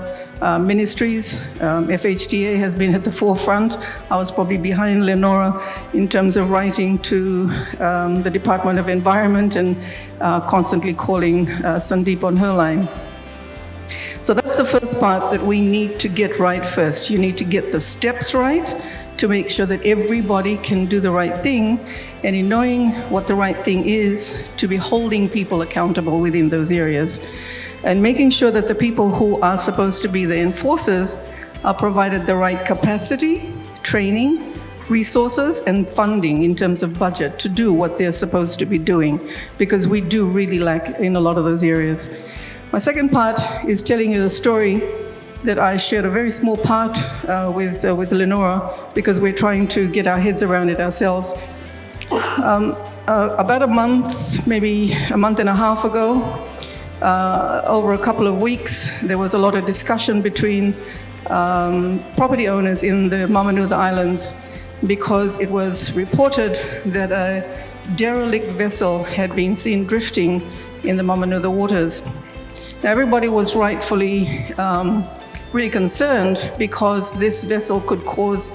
ministries. FHDA has been at the forefront. I was probably behind Lenora in terms of writing to the Department of Environment and constantly calling Sandeep on her line. So that's the first part that we need to get right first. You need to get the steps right to make sure that everybody can do the right thing, and in knowing what the right thing is, to be holding people accountable within those areas, and making sure that the people who are supposed to be the enforcers are provided the right capacity, training, resources, and funding in terms of budget to do what they're supposed to be doing, because we do really lack in a lot of those areas. My second part is telling you the story that I shared a very small part with Lenora, because we're trying to get our heads around it ourselves. About a month, maybe a month and a half ago, over a couple of weeks, there was a lot of discussion between property owners in the Mamanutha Islands, because it was reported that a derelict vessel had been seen drifting in the Mamanutha waters. Now, everybody was rightfully really concerned, because this vessel could cause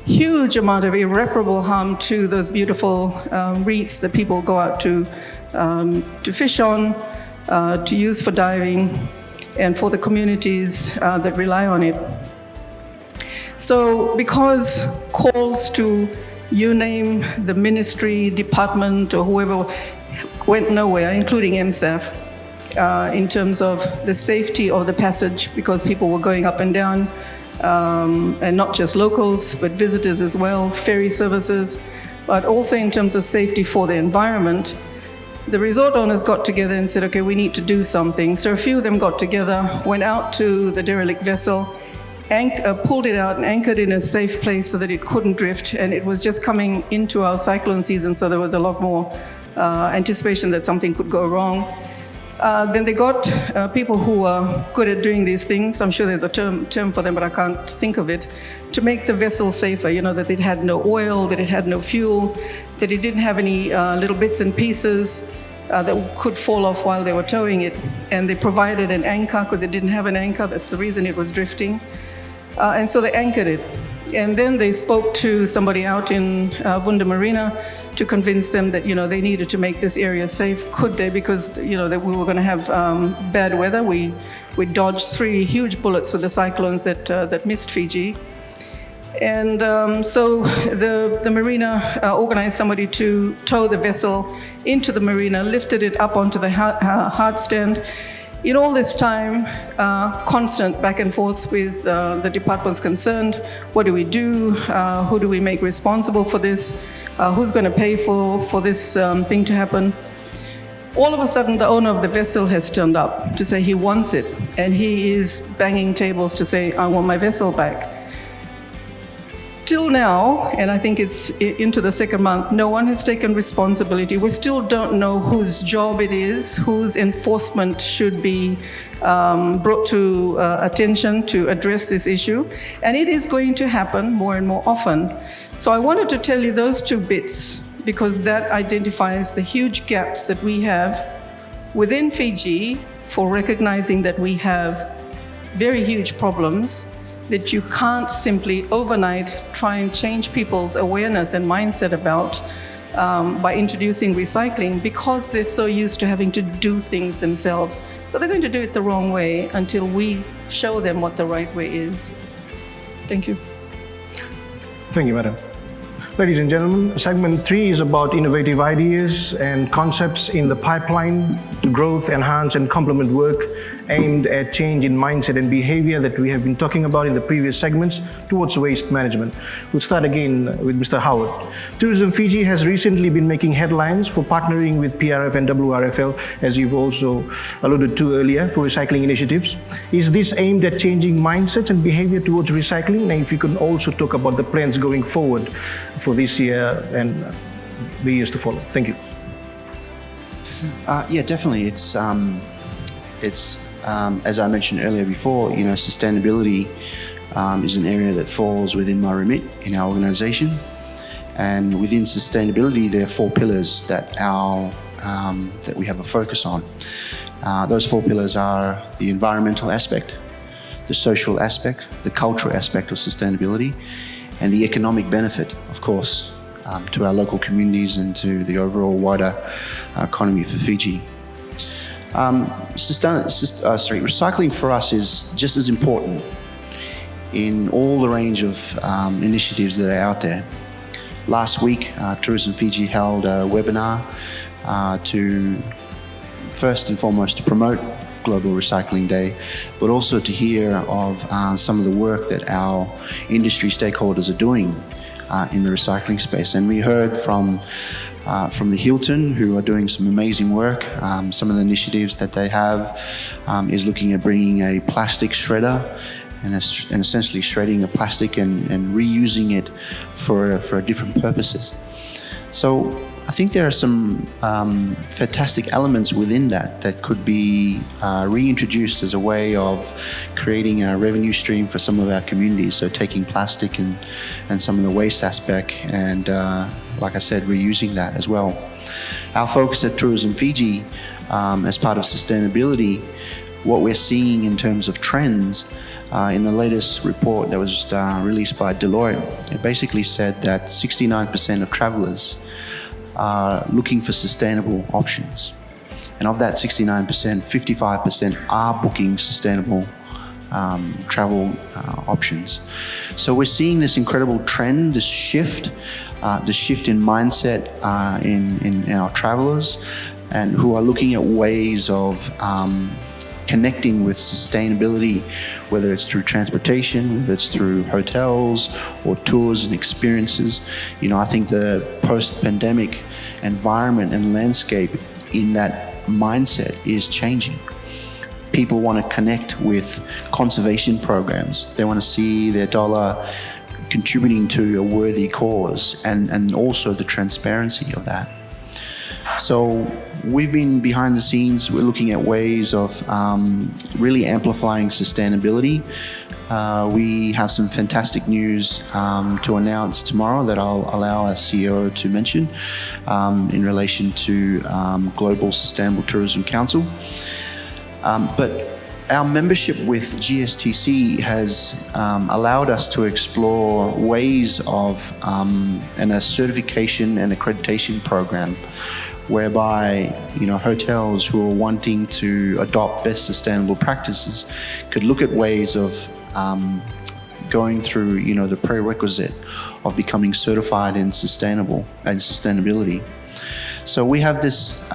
huge amount of irreparable harm to those beautiful reefs that people go out to fish on, to use for diving, and for the communities that rely on it. So because calls to, you name the ministry, department, or whoever, went nowhere, including MSAF, in terms of the safety of the passage, because people were going up and down, and not just locals, but visitors as well, ferry services, but also in terms of safety for the environment. The resort owners got together and said, okay, we need to do something. So a few of them got together, went out to the derelict vessel, pulled it out and anchored in a safe place so that it couldn't drift. And it was just coming into our cyclone season, so there was a lot more anticipation that something could go wrong. Then they got people who are good at doing these things. I'm sure there's a term for them, but I can't think of it, to make the vessel safer. You know, that it had no oil, that it had no fuel, that it didn't have any little bits and pieces that could fall off while they were towing it. And they provided an anchor, because it didn't have an anchor. That's the reason it was drifting. And so they anchored it. And then they spoke to somebody out in Vunda Marina to convince them that, you know, they needed to make this area safe. Could they? Because, you know, that we were going to have bad weather. We dodged 3 huge bullets with the cyclones that missed Fiji. And so the marina organized somebody to tow the vessel into the marina, lifted it up onto the hard stand. In all this time, constant back and forth with the departments concerned. What do we do? Who do we make responsible for this? Who's going to pay for this thing to happen? All of a sudden, the owner of the vessel has turned up to say he wants it. And he is banging tables to say, I want my vessel back. till now, and I think it's into the second month, no one has taken responsibility. We still don't know whose job it is, whose enforcement should be brought to attention to address this issue. And it is going to happen more and more often. So I wanted to tell you those two bits because that identifies the huge gaps that we have within Fiji for recognizing that we have very huge problems that you can't simply overnight try and change people's awareness and mindset about by introducing recycling because they're so used to having to do things themselves. So they're going to do it the wrong way until we show them what the right way is. Thank you. Thank you, Madam. Ladies and gentlemen, segment 3 is about innovative ideas and concepts in the pipeline to growth, enhance, and complement work aimed at change in mindset and behavior that we have been talking about in the previous segments towards waste management. We'll start again with Mr. Howard. Tourism Fiji has recently been making headlines for partnering with PRF and WRFL, as you've also alluded to earlier, for recycling initiatives. Is this aimed at changing mindsets and behavior towards recycling? And if you can also talk about the plans going forward for this year and the years to follow. Thank you. Yeah, definitely. It's as I mentioned earlier before, sustainability is an area that falls within my remit in our organisation, and within sustainability, there are 4 pillars that that we have a focus on. Those 4 pillars are the environmental aspect, the social aspect, the cultural aspect of sustainability, and the economic benefit, of course, to our local communities and to the overall wider economy for Fiji. Recycling for us is just as important in all the range of initiatives that are out there. Last week, Tourism Fiji held a webinar to first and foremost to promote Global Recycling Day, but also to hear of some of the work that our industry stakeholders are doing in the recycling space. And we heard from the Hilton, who are doing some amazing work. Some of the initiatives that they have is looking at bringing a plastic shredder and essentially shredding the plastic and reusing it for different purposes. So I think there are some fantastic elements within that could be reintroduced as a way of creating a revenue stream for some of our communities. So taking plastic and some of the waste aspect and, like I said, reusing that as well. Our focus at Tourism Fiji, as part of sustainability, what we're seeing in terms of trends, in the latest report that was released by Deloitte, it basically said that 69% of travellers are looking for sustainable options. And of that 69%, 55% are booking sustainable travel options. So we're seeing this incredible trend, this shift in mindset in our travellers, and who are looking at ways of connecting with sustainability, whether it's through transportation, whether it's through hotels or tours and experiences. I think the post-pandemic environment and landscape in that mindset is changing. People want to connect with conservation programs. They want to see their dollar contributing to a worthy cause and also the transparency of that. So we've been behind the scenes. We're looking at ways of really amplifying sustainability. We have some fantastic news to announce tomorrow that I'll allow our CEO to mention in relation to Global Sustainable Tourism Council. But our membership with GSTC has allowed us to explore ways of a certification and accreditation program whereby hotels who are wanting to adopt best sustainable practices could look at ways of going through the prerequisite of becoming certified in sustainability. So we have this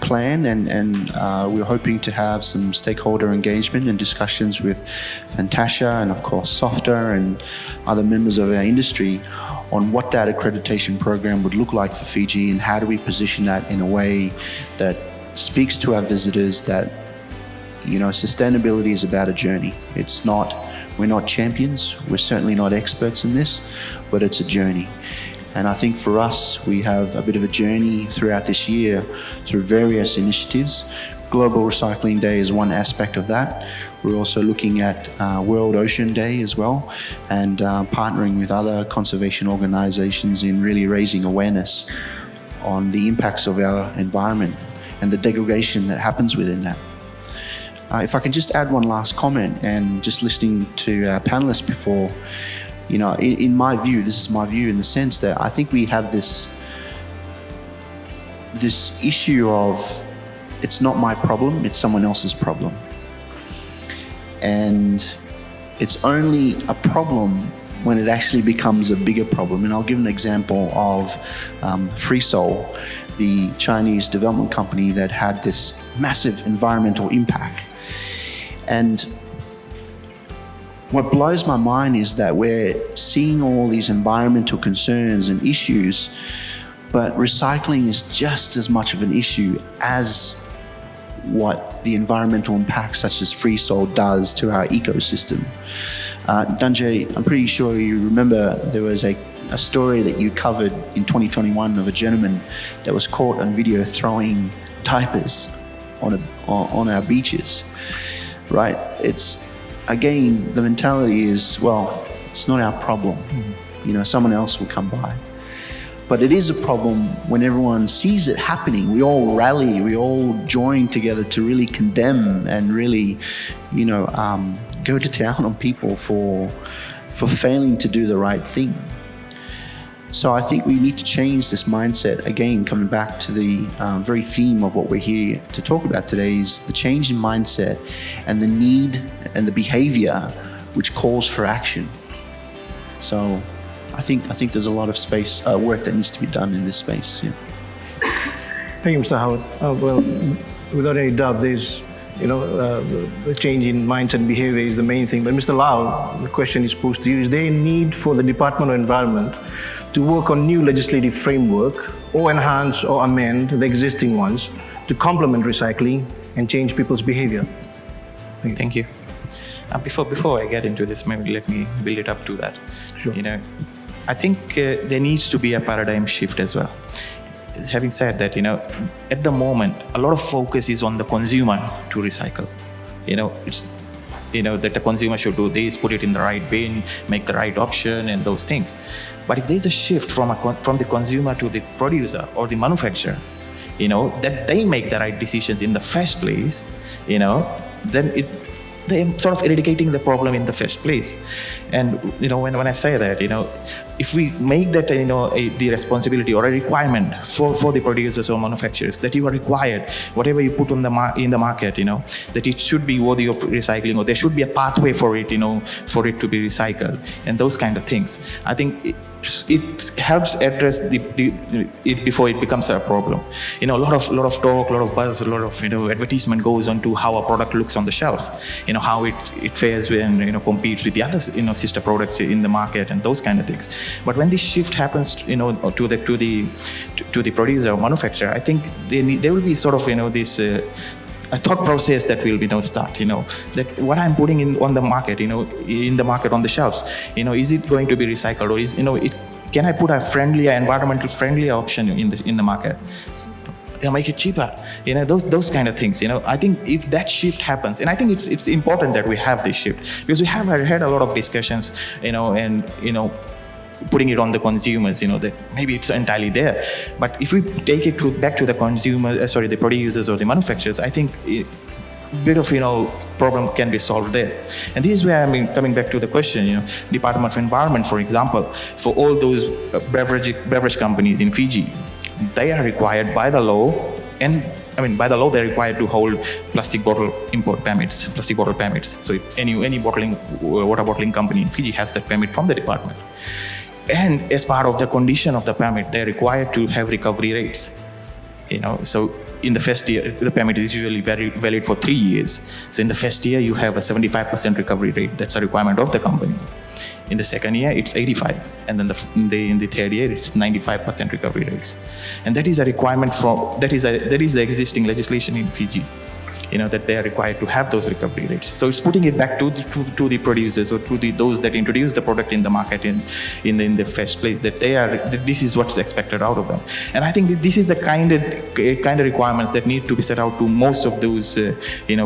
plan and we're hoping to have some stakeholder engagement and discussions with Fantasia and of course Softer and other members of our industry on what that accreditation program would look like for Fiji and how do we position that in a way that speaks to our visitors that sustainability is about a journey. It's not We're not champions. We're certainly not experts in this, but it's a journey. And I think for us, we have a bit of a journey throughout this year through various initiatives. Global Recycling Day is one aspect of that. We're also looking at World Ocean Day as well, and partnering with other conservation organizations in really raising awareness on the impacts of our environment and the degradation that happens within that. If I can just add one last comment, and just listening to our panelists before, you know, in my view, this is my view in the sense that I think we have this issue of it's not my problem, it's someone else's problem. And it's only a problem when it actually becomes a bigger problem. And I'll give an example of Freesol, the Chinese development company that had this massive environmental impact. And what blows my mind is that we're seeing all these environmental concerns and issues, but recycling is just as much of an issue as what the environmental impact such as Freesol does to our ecosystem. Dunjay, I'm pretty sure you remember there was a story that you covered in 2021 of a gentleman that was caught on video throwing diapers on our beaches, right? It's, again, the mentality is, well, it's not our problem. You know, someone else will come by. But it is a problem when everyone sees it happening. We all rally, we all join together to really condemn and really, you know, go to town on people for failing to do the right thing. So I think we need to change this mindset. Again, coming back to the very theme of what we're here to talk about today is the change in mindset and the need and the behavior which calls for action. So I think there's a lot of space, work that needs to be done in this space. Yeah. Thank you, Mr. Howard. Well, without any doubt, there's, you know, the change in mindset and behavior is the main thing. But Mr. Lau, the question is posed to you: is there a need for the Department of Environment to work on new legislative framework or enhance or amend the existing ones to complement recycling and change people's behavior? Thank you. Before I get into this, maybe let me build it up to that. Sure. You know, I think there needs to be a paradigm shift as well. Having said that, you know, at the moment, a lot of focus is on the consumer to recycle. You know, it's, you know, that the consumer should do this, put it in the right bin, make the right option, and those things. But if there's a shift from the consumer to the producer or the manufacturer, you know, that they make the right decisions in the first place, you know, then they're sort of eradicating the problem in the first place. And, you know, when I say that, you know, if we make that, you know, the responsibility or a requirement for the producers or manufacturers that you are required, whatever you put on in the market, you know, that it should be worthy of recycling, or there should be a pathway for it, you know, for it to be recycled, and those kind of things. I think it helps address it before it becomes a problem. You know, a lot of talk, a lot of buzz, a lot of, you know, advertisement goes on to how a product looks on the shelf. You know, how it fares when, you know, competes with the other, you know, sister products in the market and those kind of things. But when this shift happens, you know, to the producer or manufacturer, I think there will be sort of, you know, this a thought process that will be now start, you know, that what I'm putting in the market on the shelves, you know, is it going to be recycled, or is, you know, can I put a environmental friendly option in the market? They'll make it cheaper, you know, those kind of things. You know, I think if that shift happens, and I think it's important that we have this shift, because we have had a lot of discussions, you know, and, you know, putting it on the consumers, you know, that maybe it's entirely there. But if we take it back to the consumers, the producers or the manufacturers, I think a bit of, you know, problem can be solved there. And this is where I'm coming back to the question, you know, Department of Environment, for example, for all those beverage companies in Fiji, they are required by the law, and I mean, by the law, they're required to hold plastic bottle import permits, plastic bottle permits. So if any water bottling company in Fiji has that permit from the department. And as part of the condition of the permit, they're required to have recovery rates. You know, so in the first year, the permit is usually very valid for 3 years. So in the first year, you have a 75% recovery rate. That's a requirement of the company. In the second year, it's 85, and then in the third year, it's 95% recovery rates. And that is a requirement that is the existing legislation in Fiji. that they are required to have those recovery rates. So it's putting it back to the producers or to those that introduce the product in the market in the first place, that this is what's expected out of them. And I think that this is the kind of requirements that need to be set out to most of those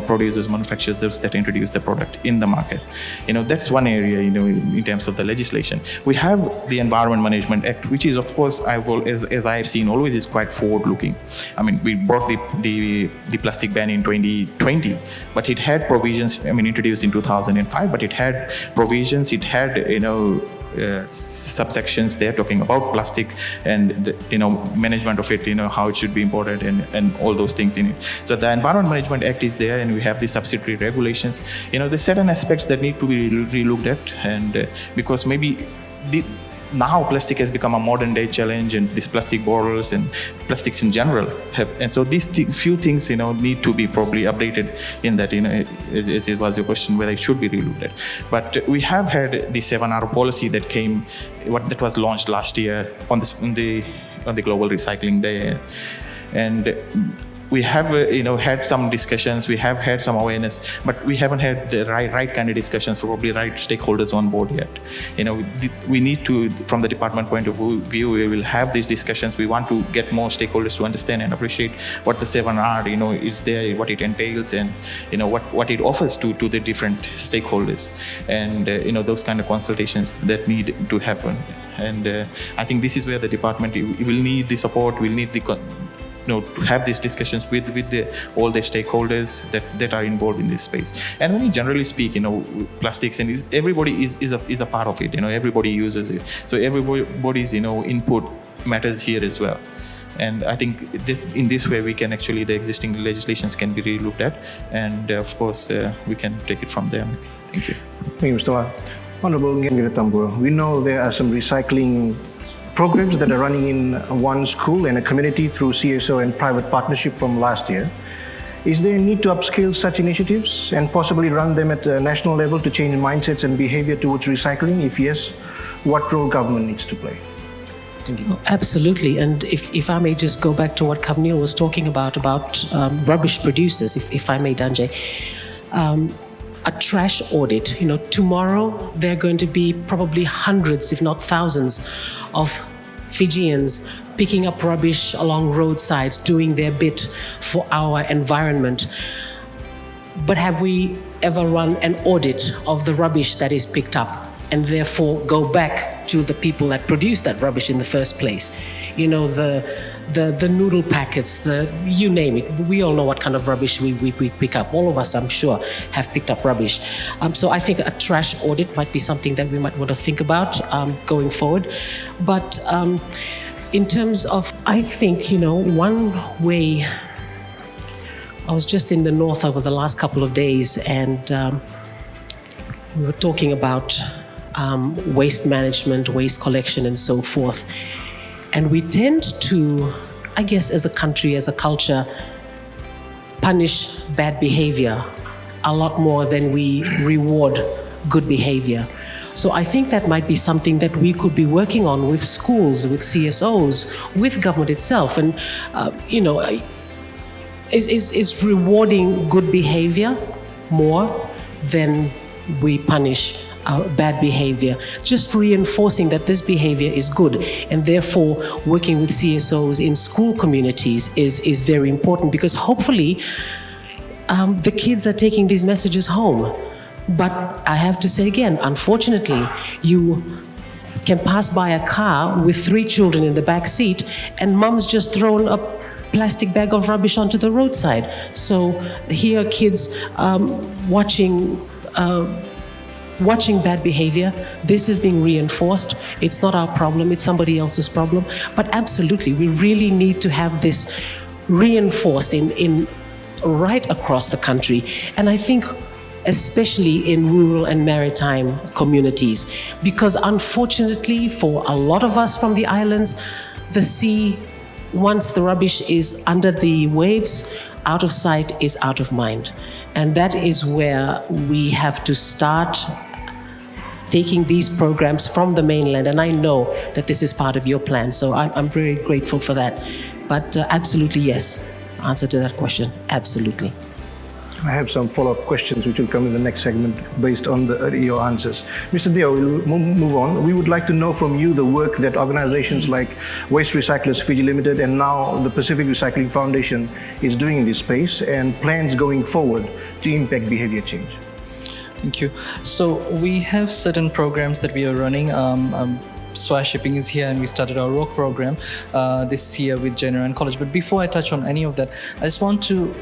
producers, manufacturers, those that introduce the product in the market. That's one area, in terms of the legislation. We have the Environment Management Act, which is, of course, as I have seen, always is quite forward-looking. I mean, we brought the plastic ban in 2020, but it had provisions, introduced in 2005, but it had provisions, it had, subsections there talking about plastic and management of it, how it should be imported and all those things in it. So the Environment Management Act is there, and we have the subsidiary regulations. There's certain aspects that need to be re-looked at, and because maybe now plastic has become a modern day challenge, and these plastic bottles and plastics in general and so these few things need to be probably updated in that, as it was your question, whether it should be relooked at. But we have had the 7R policy that was launched last year on the Global Recycling Day, and we have had some discussions, we have had some awareness, but we haven't had the right kind of discussions, probably right stakeholders on board yet. We need to, from the department point of view, we will have these discussions. We want to get more stakeholders to understand and appreciate what the 7R is there, what it entails, and what it offers to the different stakeholders, and those kind of consultations that need to happen. And I think this is where the department will need the support, will need the to have these discussions with all the stakeholders that are involved in this space. And when you generally speak, plastics and everybody is a part of it. Everybody uses it. So everybody's input matters here as well. And I think in this way we can actually, the existing legislations can be re-looked at, and of course we can take it from there. Thank you. Thank you, Mr. Wan. Honorable Ngengere Tambua, we know there are some recycling programs that are running in one school and a community through CSO and private partnership from last year. Is there a need to upscale such initiatives and possibly run them at a national level to change mindsets and behavior towards recycling? If yes, what role government needs to play? Absolutely. And if I may just go back to what Kavneil was talking about rubbish producers, if I may, Danjay. A trash audit. Tomorrow there are going to be probably hundreds, if not thousands, of Fijians picking up rubbish along roadsides, doing their bit for our environment. But have we ever run an audit of the rubbish that is picked up, and therefore go back to the people that produced that rubbish in the first place? The noodle packets, you name it. We all know what kind of rubbish we pick up. All of us, I'm sure, have picked up rubbish. So I think a trash audit might be something that we might want to think about going forward. But in terms of, I think, one way, I was just in the north over the last couple of days, and we were talking about waste management, waste collection, and so forth. And we tend to, I guess, as a country, as a culture, punish bad behavior a lot more than we reward good behavior. So I think that might be something that we could be working on with schools, with CSOs, with government itself, and is rewarding good behavior more than we punish bad behavior, just reinforcing that this behavior is good, and therefore working with CSOs in school communities is very important, because hopefully the kids are taking these messages home. But I have to say again, unfortunately, you can pass by a car with 3 children in the back seat, and mom's just thrown a plastic bag of rubbish onto the roadside. So here are kids watching bad behavior. This is being reinforced. It's not our problem, it's somebody else's problem. But absolutely, we really need to have this reinforced in right across the country. And I think especially in rural and maritime communities, because unfortunately for a lot of us from the islands, the sea, once the rubbish is under the waves, out of sight is out of mind. And that is where we have to start taking these programs from the mainland. And I know that this is part of your plan, so I'm very grateful for that. But absolutely, yes. Answer to that question, absolutely. I have some follow-up questions which will come in the next segment based on your answers. Mr. Dio, we'll move on. We would like to know from you the work that organizations like Waste Recyclers Fiji Limited and now the Pacific Recycling Foundation is doing in this space and plans going forward to impact behavior change. Thank you. So we have certain programs that we are running. Swire Shipping is here, and we started our ROC program this year with Sheraton College. But before I touch on any of that, I just want to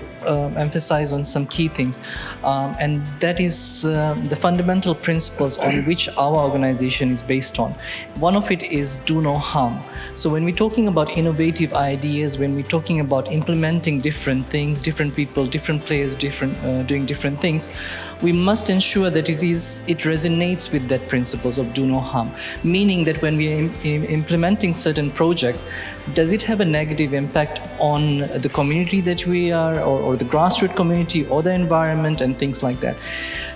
emphasize on some key things, and that is the fundamental principles on which our organization is based on. One of it is do no harm. So when we're talking about innovative ideas, when we're talking about implementing different things, different people, different players, doing different things, we must ensure that it resonates with that principles of do no harm. Meaning that when we are implementing certain projects, does it have a negative impact on the community that we are, or the grassroots community, or the environment, and things like that.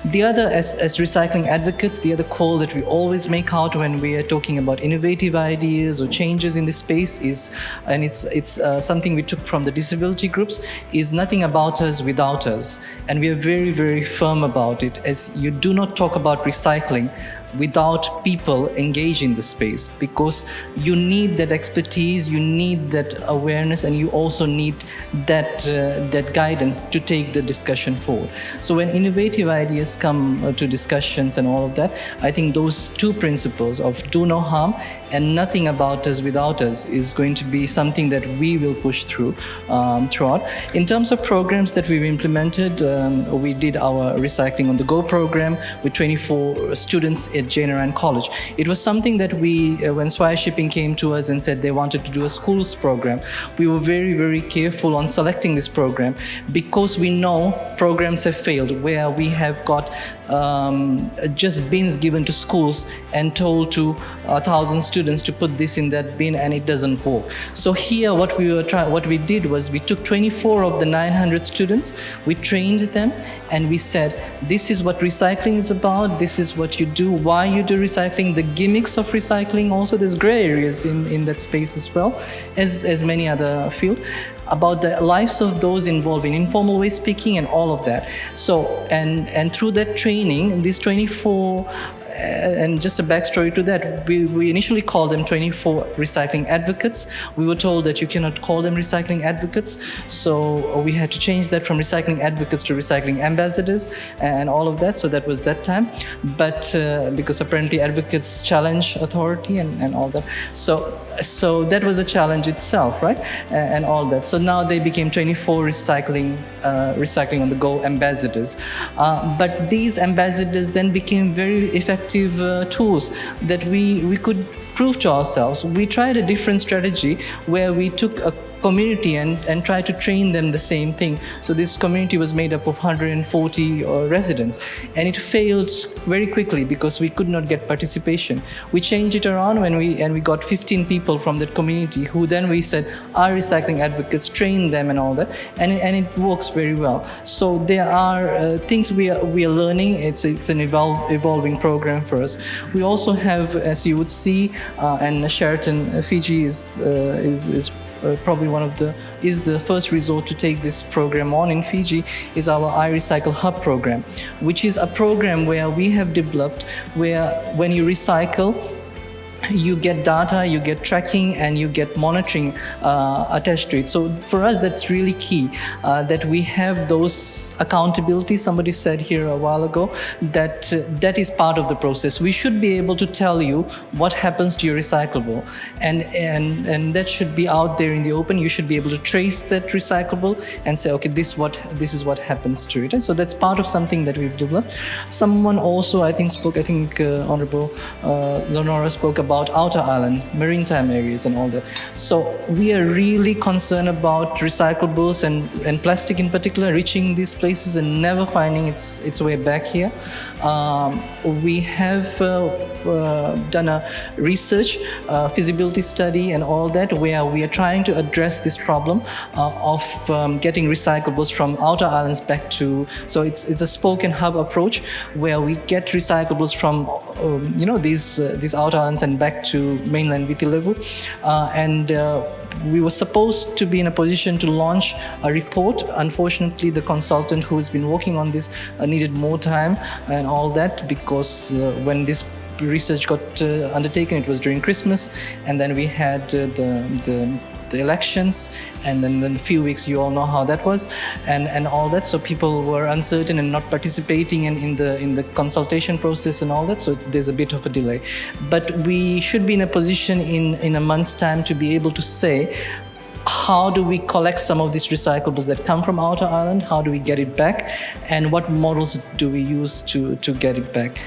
The other, as recycling advocates, the other call that we always make out when we are talking about innovative ideas or changes in the space is, and it's something we took from the disability groups, is nothing about us without us. And we are very, very firm about it, as you do not talk about recycling without people engaged in the space, because you need that expertise, you need that awareness, and you also need that guidance to take the discussion forward. So when innovative ideas come to discussions and all of that, I think those two principles of do no harm and nothing about us without us is going to be something that we will push through throughout. In terms of programs that we've implemented, we did our Recycling on the Go program with 24 students at Sheraton College. It was something that we, when Swire Shipping came to us and said they wanted to do a schools program, we were very, very careful on selecting this program, because we know programs have failed where we have got just bins given to schools and told to 1,000 students to put this in that bin, and it doesn't work. So here what we did was we took 24 of the 900 students, we trained them, and we said, this is what recycling is about, this is what you do, why you do recycling, the gimmicks of recycling. Also, there's gray areas in that space as well as many other fields, about the lives of those involved in informal waste picking and all of that. So, and through that training, these 24, and just a backstory to that, we initially called them 24 recycling advocates. We were told that you cannot call them recycling advocates, so we had to change that from recycling advocates to recycling ambassadors and all of that. So that was that time, but because apparently advocates challenge authority and all that. So that was a challenge itself, right? And all that. So now they became 24 recycling on the go ambassadors. But these ambassadors then became very effective tools that we could prove to ourselves. We tried a different strategy where we took a community and tried to train them the same thing. So this community was made up of 140 residents, and it failed very quickly because we could not get participation. We changed it around when we got 15 people from that community who then we said are recycling advocates, train them and all that, and it works very well. So there are things we are learning. It's an evolving program for us. We also have, as you would see, and Sheraton Fiji is probably is the first resort to take this program on in Fiji, is our iRecycle Hub program, which is a program where we have developed where when you recycle, you get data, you get tracking, and you get monitoring attached to it. So for us, that's really key, that we have those accountability. Somebody said here a while ago that that is part of the process. We should be able to tell you what happens to your recyclable, and that should be out there in the open. You should be able to trace that recyclable and say, okay, this is what happens to it. And so that's part of something that we've developed. Someone also, I think Honorable Lenora spoke about outer island, maritime areas and all that. So we are really concerned about recyclables and plastic in particular reaching these places and never finding its way back here. We have done a research, feasibility study and all that, where we are trying to address this problem of getting recyclables from outer islands back to, so it's a spoke and hub approach where we get recyclables from these outer islands and back to mainland Viti level, and we were supposed to be in a position to launch a report. Unfortunately, the consultant who has been working on this needed more time and all that, because when this research got undertaken, it was during Christmas, and then we had the elections, and then in a few weeks, you all know how that was, and all that. So people were uncertain and not participating in the consultation process and all that. So there's a bit of a delay, but we should be in a position in a month's time to be able to say, how do we collect some of these recyclables that come from outer island? How do we get it back? And what models do we use to get it back?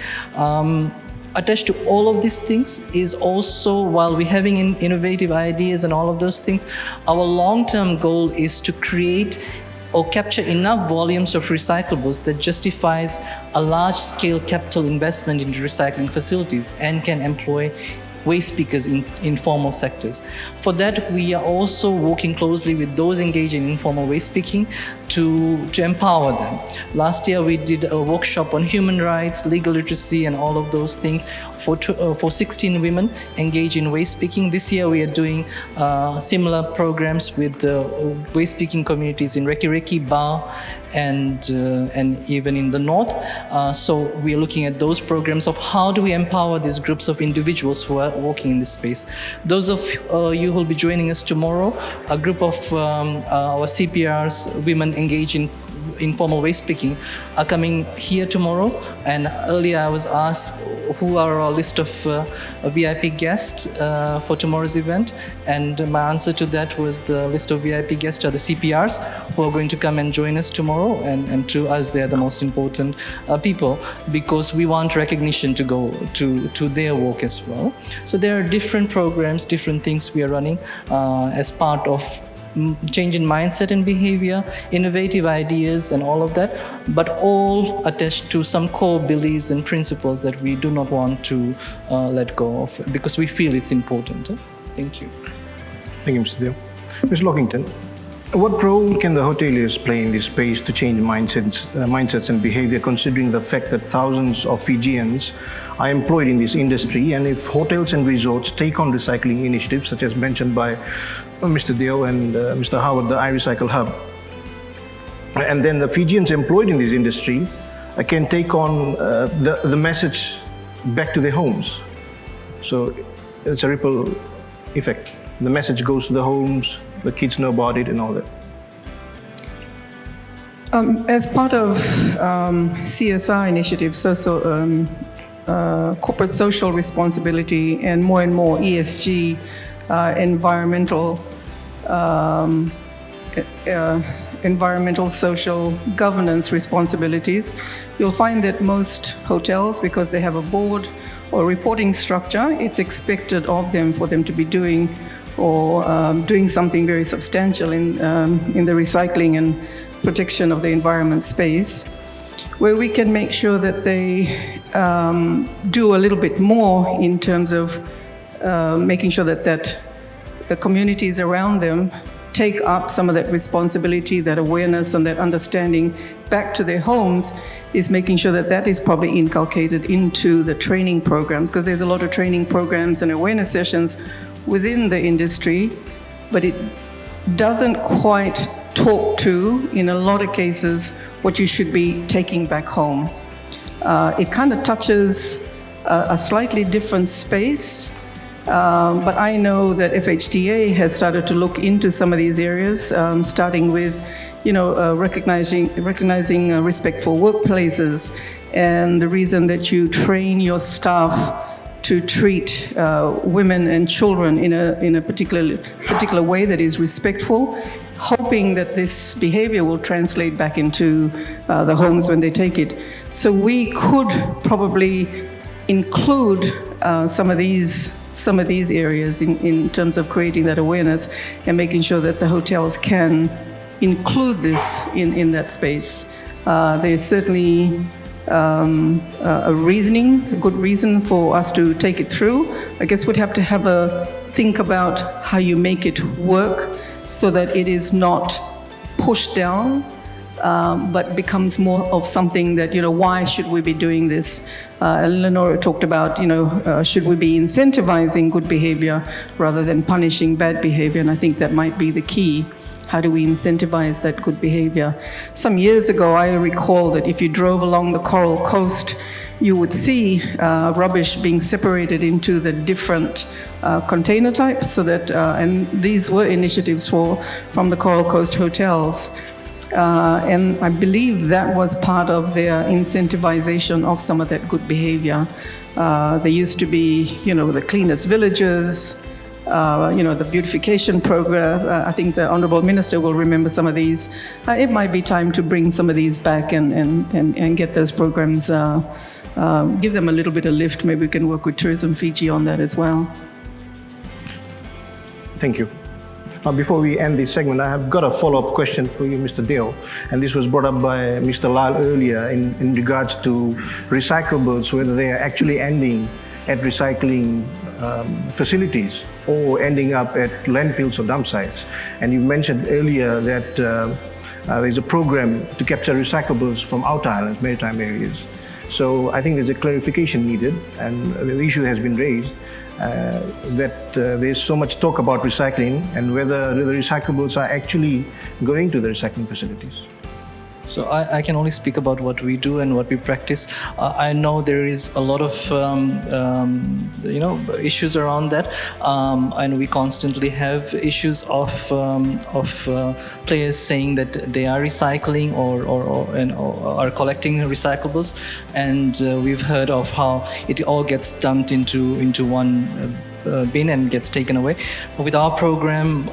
Attached to all of these things is also, while we're having innovative ideas and all of those things, our long-term goal is to create or capture enough volumes of recyclables that justifies a large-scale capital investment into recycling facilities and can employ waste pickers in informal sectors. For that, we are also working closely with those engaged in informal waste picking to empower them. Last year, we did a workshop on human rights, legal literacy, and all of those things for 16 women engaged in waste picking. This year, we are doing similar programs with the waste picking communities in Reki Reki, Ba, and even in the north. So we are looking at those programs of how do we empower these groups of individuals who are working in this space. Those of you who will be joining us tomorrow, a group of our CPRs, women engaged in informal waste picking, are coming here tomorrow. And earlier I was asked who are our list of VIP guests for tomorrow's event, and my answer to that was the list of VIP guests are the CPRs who are going to come and join us tomorrow, and to us they are the most important people, because we want recognition to go to their work as well. So there are different programs, different things we are running as part of change in mindset and behavior, innovative ideas and all of that, but all attached to some core beliefs and principles that we do not want to let go of, because we feel it's important. Thank you. Thank you, Mr. Deo. Ms. Lockington, what role can the hoteliers play in this space to change mindsets and behavior, considering the fact that thousands of Fijians are employed in this industry, and if hotels and resorts take on recycling initiatives, such as mentioned by Mr. Deo and Mr. Howard, the iRecycle Hub, and then the Fijians employed in this industry can take on the message back to their homes. So it's a ripple effect. The message goes to the homes, the kids know about it and all that. As part of CSR initiatives, corporate social responsibility, and more ESG, environmental social governance responsibilities, you'll find that most hotels, because they have a board or reporting structure, it's expected of them for them to be doing something very substantial in the recycling and protection of the environment space, where we can make sure that they do a little bit more in terms of making sure that the communities around them take up some of that responsibility, that awareness and that understanding back to their homes, is making sure that is probably inculcated into the training programs, because there's a lot of training programs and awareness sessions within the industry, but it doesn't quite talk to, in a lot of cases, what you should be taking back home. It kind of touches a slightly different space, but I know that FHDA has started to look into some of these areas, starting with, recognizing respectful workplaces, and the reason that you train your staff to treat women and children in a particular way that is respectful, hoping that this behavior will translate back into the homes when they take it. So we could probably include some of these areas in terms of creating that awareness and making sure that the hotels can include this in that space. There's certainly a good reason for us to take it through. I guess we'd have to have a think about how you make it work so that it is not pushed down but becomes more of something that, why should we be doing this? Lenora talked about, should we be incentivizing good behavior rather than punishing bad behavior? And I think that might be the key. How do we incentivize that good behavior? Some years ago, I recall that if you drove along the Coral Coast, you would see rubbish being separated into the different container types, so that, and these were initiatives from the Coral Coast hotels. And I believe that was part of their incentivization of some of that good behavior. There used to be, the cleanest villages, the beautification program. I think the Honourable Minister will remember some of these. It might be time to bring some of these back and get those programs, give them a little bit of lift. Maybe we can work with Tourism Fiji on that as well. Thank you. Before we end this segment, I have got a follow-up question for you, Mr. Dale. And this was brought up by Mr. Lal earlier in regards to recyclables, whether they are actually ending at recycling facilities or ending up at landfills or dump sites. And you mentioned earlier that there's a program to capture recyclables from outer islands, maritime areas. So I think there's a clarification needed, and the issue has been raised that there's so much talk about recycling and whether the recyclables are actually going to the recycling facilities. So I can only speak about what we do and what we practice. I know there is a lot of issues around that, and we constantly have issues of players saying that they are recycling or are collecting recyclables, and we've heard of how it all gets dumped into one bin and gets taken away. With our program,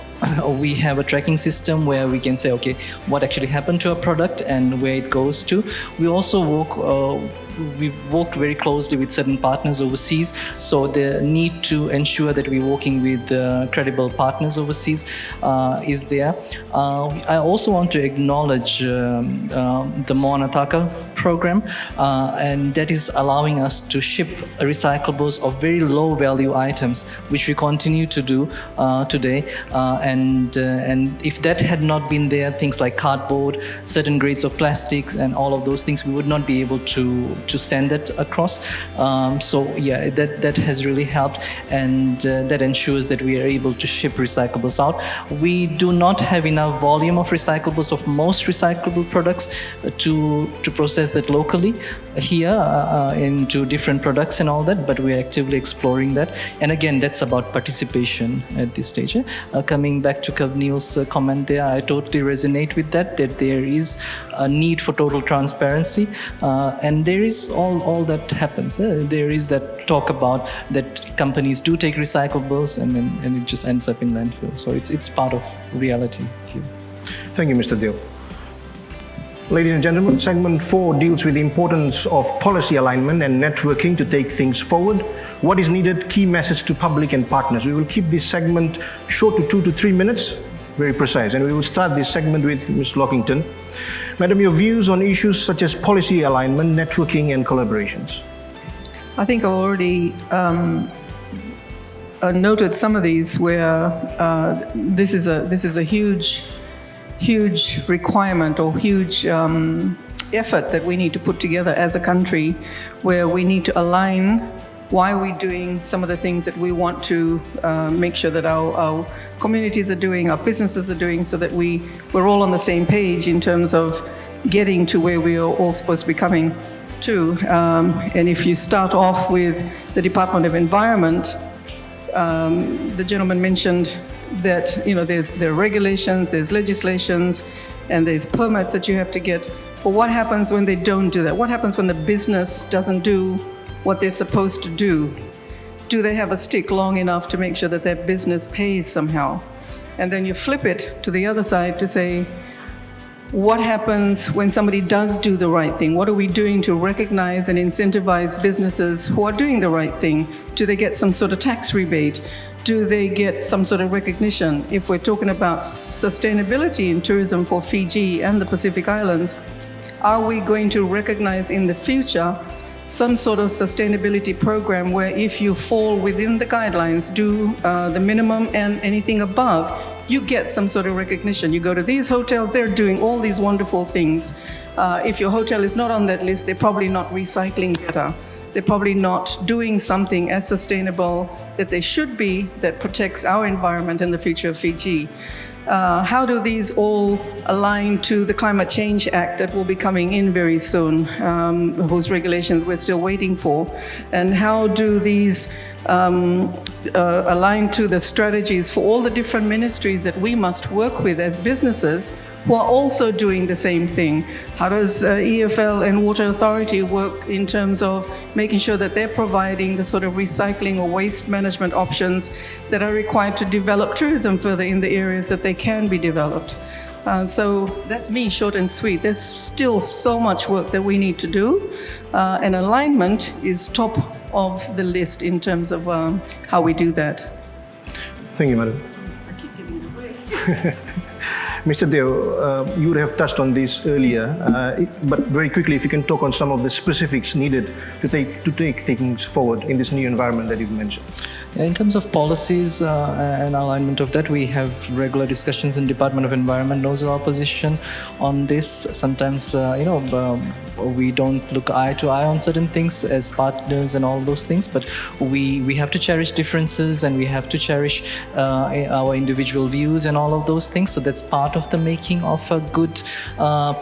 we have a tracking system where we can say, okay, what actually happened to a product and where it goes to. We also we've worked very closely with certain partners overseas, so the need to ensure that we're working with credible partners overseas is there. I also want to acknowledge the Moana Taka program, and that is allowing us to ship recyclables of very low value items, which we continue to do today. And if that had not been there, things like cardboard, certain grades of plastics, and all of those things, we would not be able to send that across. So yeah, that has really helped, and that ensures that we are able to ship recyclables out. We do not have enough volume of recyclables of most recyclable products to process that locally here into different products and all that, but we're actively exploring that. And again, that's about participation at this stage. Coming back to Kavneel's comment there, I totally resonate with that there is a need for total transparency, and there is all that happens. There is that talk about that companies do take recyclables and it just ends up in landfill. So it's part of reality here. Thank you, Mr. Dale. Ladies and gentlemen, segment 4 deals with the importance of policy alignment and networking to take things forward. What is needed, key message to public and partners. We will keep this segment short to 2 to 3 minutes, very precise. And we will start this segment with Ms. Lockington. Madam, your views on issues such as policy alignment, networking and collaborations. I think I already noted some of these where this is a huge requirement or huge effort that we need to put together as a country, where we need to align why we're doing some of the things that we want to make sure that our communities are doing, our businesses are doing, so that we're all on the same page in terms of getting to where we are all supposed to be coming to. And if you start off with the Department of Environment, the gentleman mentioned that there are regulations, there's legislations, and there's permits that you have to get. But what happens when they don't do that? What happens when the business doesn't do what they're supposed to do? Do they have a stick long enough to make sure that their business pays somehow? And then you flip it to the other side to say, what happens when somebody does do the right thing? What are we doing to recognize and incentivize businesses who are doing the right thing? Do they get some sort of tax rebate? Do they get some sort of recognition? If we're talking about sustainability in tourism for Fiji and the Pacific Islands, are we going to recognize in the future some sort of sustainability program where if you fall within the guidelines, do the minimum and anything above, you get some sort of recognition. You go to these hotels, they're doing all these wonderful things. If your hotel is not on that list, they're probably not recycling better. They're probably not doing something as sustainable that they should be, that protects our environment and the future of Fiji. How do these all align to the Climate Change Act that will be coming in very soon, whose regulations we're still waiting for? And how do these align to the strategies for all the different ministries that we must work with as businesses who are also doing the same thing? How does EFL and Water Authority work in terms of making sure that they're providing the sort of recycling or waste management options that are required to develop tourism further in the areas that they can be developed? So that's me, short and sweet. There's still so much work that we need to do, and alignment is top of the list in terms of how we do that. Thank you, Madam. I keep giving it away. Mr. Deo, you would have touched on this earlier, but very quickly, if you can talk on some of the specifics needed to take things forward in this new environment that you've mentioned. In terms of policies and alignment of that, we have regular discussions in Department of Environment, knows our position on this. Sometimes, we don't look eye to eye on certain things as partners and all those things, but we have to cherish differences and we have to cherish our individual views and all of those things. So that's part of the making of a good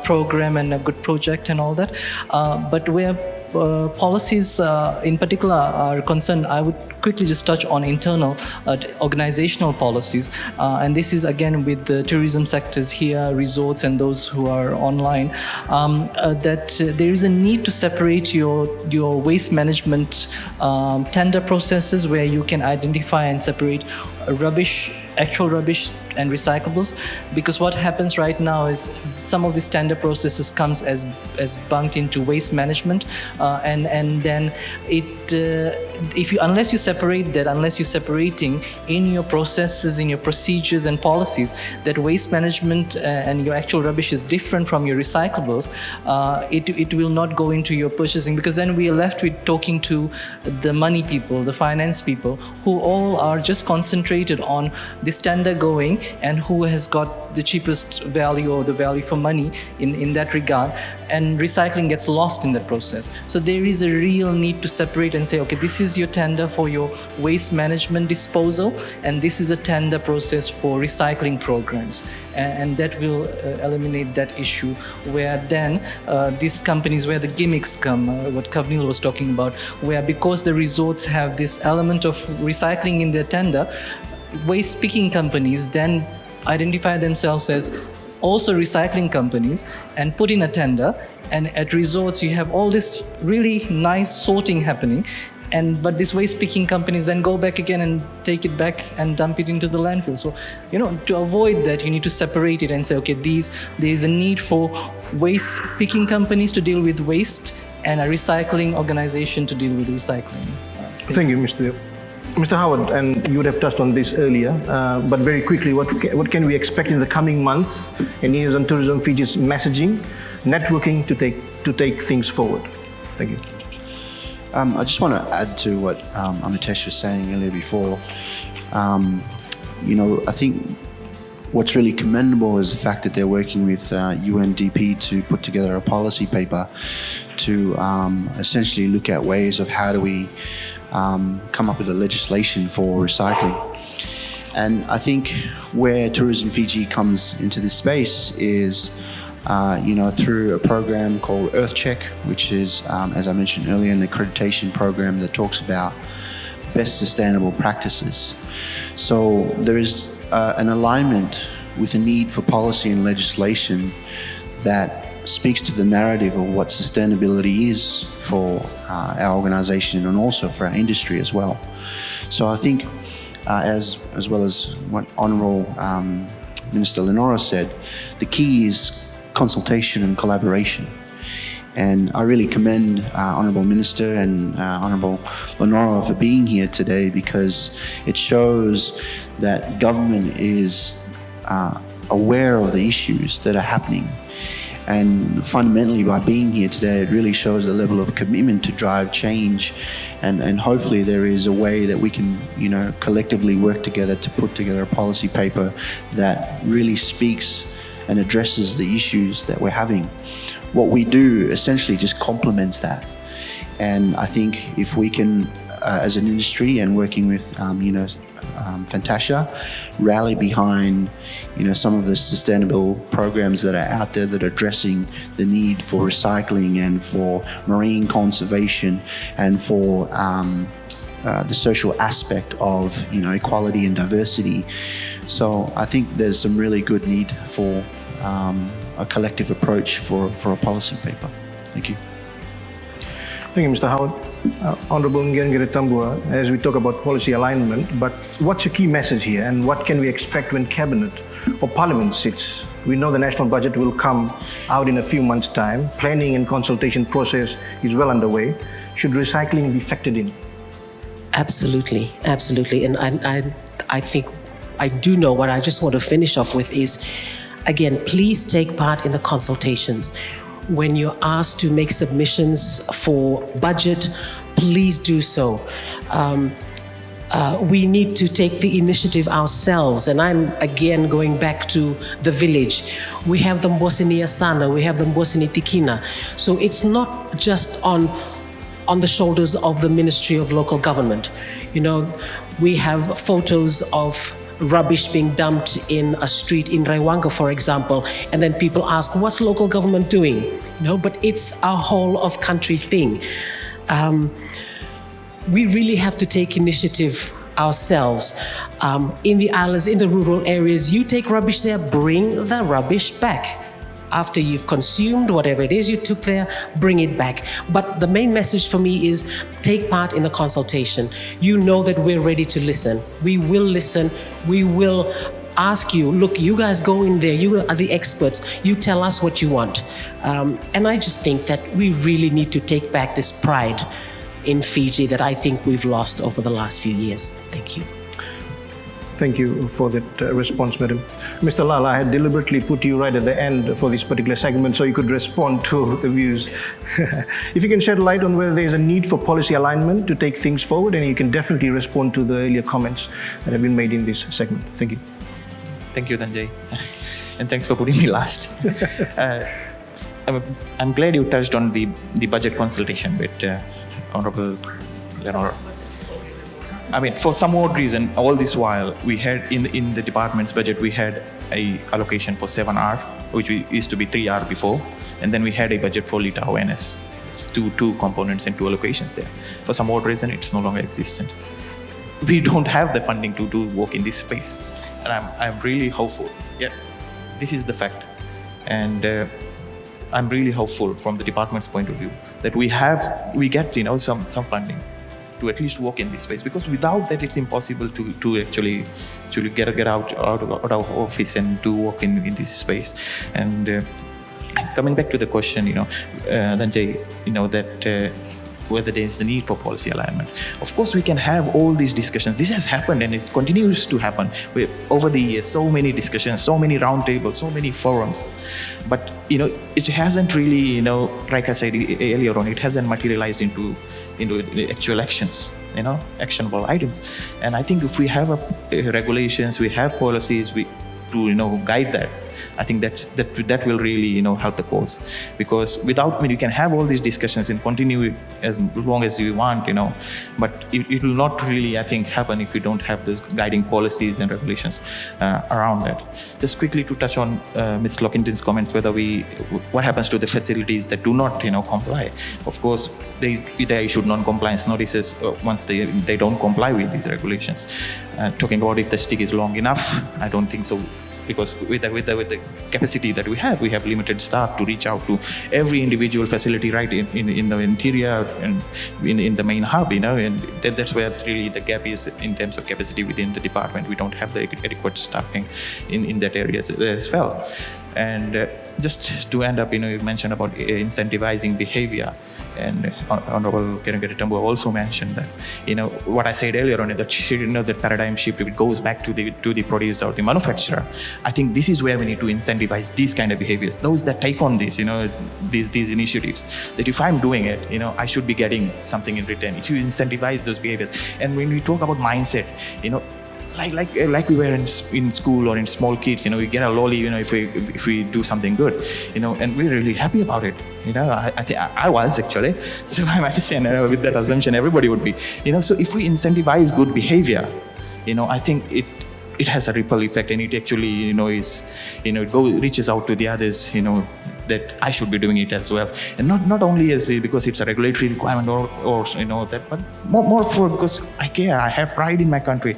program and a good project and all that. But where policies in particular are concerned, I would quickly just touch on internal organizational policies. And this is again with the tourism sectors here, resorts and those who are online, that there is a need to separate your waste management tender processes where you can identify and separate actual rubbish and recyclables, because what happens right now is some of these tender processes comes as bunked into waste management, and then unless you're separating in your processes, in your procedures and policies that waste management and your actual rubbish is different from your recyclables, it will not go into your purchasing, because then we are left with talking to the money people, the finance people, who all are just concentrated on this tender going and who has got the cheapest value or the value for money in that regard, and recycling gets lost in that process. So there is a real need to separate and say, okay, this is your tender for your waste management disposal, and this is a tender process for recycling programs, and that will eliminate that issue, where then these companies, where the gimmicks come, what Kavnil was talking about, where because the resorts have this element of recycling in their tender, waste picking companies then identify themselves as also recycling companies and put in a tender, and at resorts you have all this really nice sorting happening, but these waste picking companies then go back again and take it back and dump it into the landfill. So, to avoid that, you need to separate it and say, okay, there is a need for waste picking companies to deal with waste and a recycling organization to deal with recycling. Thank you, Mr. Howard, and you would have touched on this earlier, but very quickly, what can we expect in the coming months in Years on Tourism Fiji's messaging, networking to take things forward? Thank you. I just want to add to what Amitesh was saying earlier before. I think what's really commendable is the fact that they're working with UNDP to put together a policy paper to essentially look at ways of how do we come up with a legislation for recycling. And I think where Tourism Fiji comes into this space is through a program called EarthCheck, which is, as I mentioned earlier, an accreditation program that talks about best sustainable practices. So there is an alignment with the need for policy and legislation that speaks to the narrative of what sustainability is for our organization and also for our industry as well. So I think as well as what Honourable Minister Lenora said, the key is consultation and collaboration. And I really commend Honourable Minister and Honourable Lenora for being here today, because it shows that government is aware of the issues that are happening. And fundamentally, by being here today, it really shows the level of commitment to drive change. And hopefully there is a way that we can, collectively work together to put together a policy paper that really speaks and addresses the issues that we're having. What we do essentially just complements that. And I think if we can, as an industry and working with, Fantasia, rally behind, some of the sustainable programs that are out there that are addressing the need for recycling and for marine conservation and for the social aspect of, equality and diversity. So I think there's some really good need for a collective approach for a policy paper. Thank you. Thank you, Mr. Howard. Honourable Ngerengere Tambua, as we talk about policy alignment, but what's the key message here and what can we expect when Cabinet or Parliament sits? We know the national budget will come out in a few months' time. Planning and consultation process is well underway. Should recycling be factored in? Absolutely, absolutely. And I think I do know what I just want to finish off with is, again, please take part in the consultations. When you're asked to make submissions for budget, please do so. We need to take the initiative ourselves. And I'm, again, going back to the village. We have the Mbosini Asana, we have the Mbosini Tikina. So it's not just on the shoulders of the Ministry of Local Government. We have photos of rubbish being dumped in a street in Raiwanga, for example, and then people ask, what's local government doing? But it's a whole of country thing. We really have to take initiative ourselves. In the islands, in the rural areas, you take rubbish there, bring the rubbish back. After you've consumed whatever it is you took there, bring it back. But the main message for me is take part in the consultation. You know that we're ready to listen. We will listen. We will ask you, look, you guys go in there. You are the experts. You tell us what you want. And I just think that we really need to take back this pride in Fiji that I think we've lost over the last few years. Thank you. Thank you for that response, Madam. Mr. Lal, I had deliberately put you right at the end for this particular segment so you could respond to the views. If you can shed light on whether there is a need for policy alignment to take things forward, and you can definitely respond to the earlier comments that have been made in this segment. Thank you. Thank you, Dhananjay. And thanks for putting me last. I'm glad you touched on the budget consultation with Honourable Leonora. For some odd reason, all this while, we had in the department's budget, we had a allocation for 7R, which used to be 3R before, and then we had a budget for LITA awareness. It's two components and two allocations there. For some odd reason, it's no longer existent. We don't have the funding to do work in this space, and I'm really hopeful. Yeah, this is the fact, and I'm really hopeful from the department's point of view that we get some funding to at least work in this space, because without that it's impossible to actually get out of our office and to work in this space. And coming back to the question, Dhananjay, that whether there is the need for policy alignment. Of course, we can have all these discussions. This has happened and it continues to happen over the years. So many discussions, so many roundtables, so many forums. But it hasn't really, like I said earlier on, it hasn't materialized into actual actions, actionable items. And I think if we have regulations, we have policies to guide that, I think that will really help the cause. Because without, you can have all these discussions and continue as long as you want, but it will not really, I think, happen if we don't have those guiding policies and regulations around that. Just quickly to touch on Ms. Lockington's comments, what happens to the facilities that do not comply. Of course, they issued non-compliance notices once they don't comply with these regulations. Talking about if the stick is long enough, I don't think so. Because with the capacity that we have limited staff to reach out to every individual facility right in the interior and in the main hub, and that's where really the gap is in terms of capacity within the department. We don't have the adequate staffing in that area as well. And just to end up, you mentioned about incentivizing behavior, and Honorable Kerengere Tambua also mentioned that, what I said earlier on, that the paradigm shift, if it goes back to the producer or the manufacturer, I think this is where we need to incentivize these kind of behaviors. Those that take on this, these initiatives, that if I'm doing it, I should be getting something in return. If you incentivize those behaviors, and when we talk about mindset, like we were in school or in small kids, we get a lolly, if we do something good, and we're really happy about it. I think I was actually. So I'm saying, with that assumption, everybody would be. So if we incentivize good behavior, I think it has a ripple effect, and it actually, reaches out to the others, that I should be doing it as well, and not only as because it's a regulatory requirement or that, but more for because I care. I have pride in my country.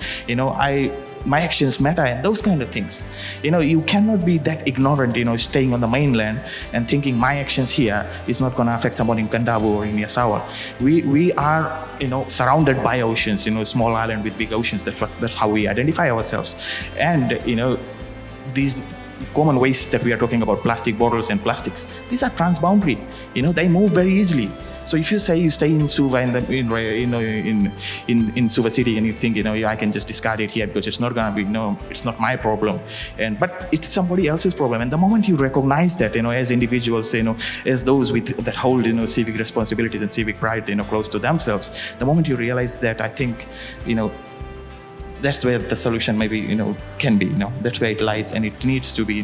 My actions matter, and those kind of things. You cannot be that ignorant, staying on the mainland and thinking my actions here is not going to affect someone in Kandavu or in Yasawa. We are, surrounded by oceans, small island with big oceans. That's how we identify ourselves. And, these common waste that we are talking about, plastic bottles and plastics, these are transboundary. They move very easily. So if you say you stay in Suva in Suva city, and you think I can just discard it here because it's not gonna be it's not my problem, but it's somebody else's problem. And the moment you recognize that as individuals, as those that hold civic responsibilities and civic pride close to themselves, the moment you realize that, I think that's where the solution maybe can be. That's where it lies, and it needs to be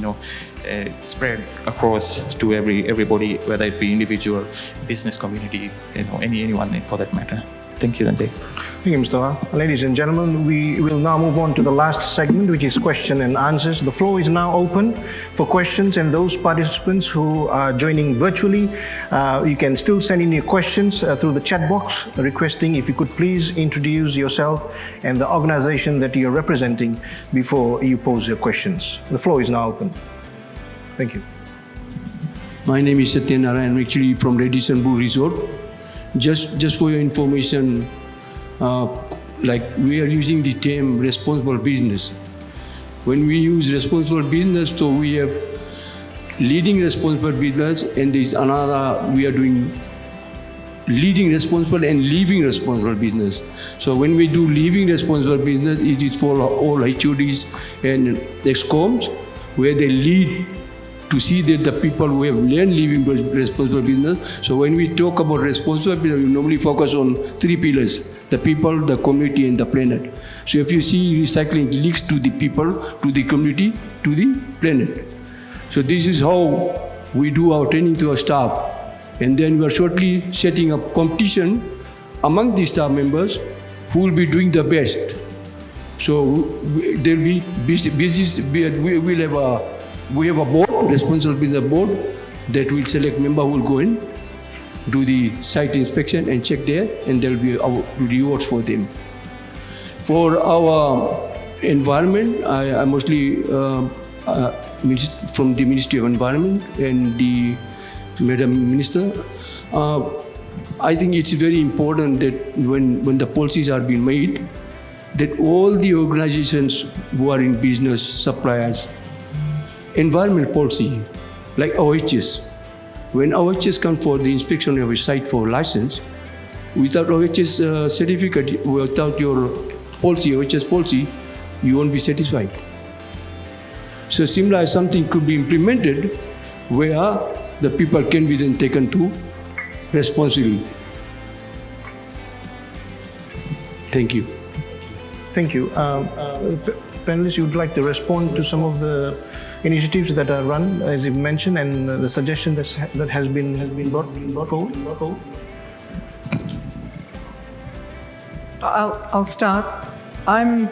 spread across to everybody, whether it be individual, business community, anyone for that matter. Thank you, Dante. Thank you, Mr. Ra. Ladies and gentlemen, we will now move on to the last segment, which is question and answers. The floor is now open for questions, and those participants who are joining virtually, you can still send in your questions through the chat box, requesting if you could please introduce yourself and the organization that you're representing before you pose your questions. The floor is now open. Thank you. My name is Satyanara. I'm actually from Radisson Blu Resort. Just for your information, we are using the term responsible business. When we use responsible business, so we have leading responsible business, and there's another, we are doing leading responsible and leaving responsible business. So when we do leaving responsible business, it is for all HODs and ExComs, where they lead to see that the people who have learned living responsible business. So when we talk about responsible business, we normally focus on three pillars: the people, the community, and the planet. So if you see recycling links to the people, to the community, to the planet. So this is how we do our training to our staff. And then we are shortly setting up competition among the staff members who will be doing the best. So there will be business, we have a board, responsible business board, that will select member who will go in, do the site inspection and check there, and there will be our rewards for them. For our environment, I mostly from the Ministry of Environment and the Madam Minister. I think it's very important that when the policies are being made, that all the organizations who are in business, suppliers, environment policy, like OHS. When OHS comes for the inspection of a site for license, without OHS certificate, without your policy, OHS policy, you won't be satisfied. So similar something could be implemented where the people can be then taken to responsibility. Thank you. Thank you. Panelists, you would like to respond to some of the initiatives that are run, as you mentioned, and the suggestion that has been brought forward? I'll start. I'm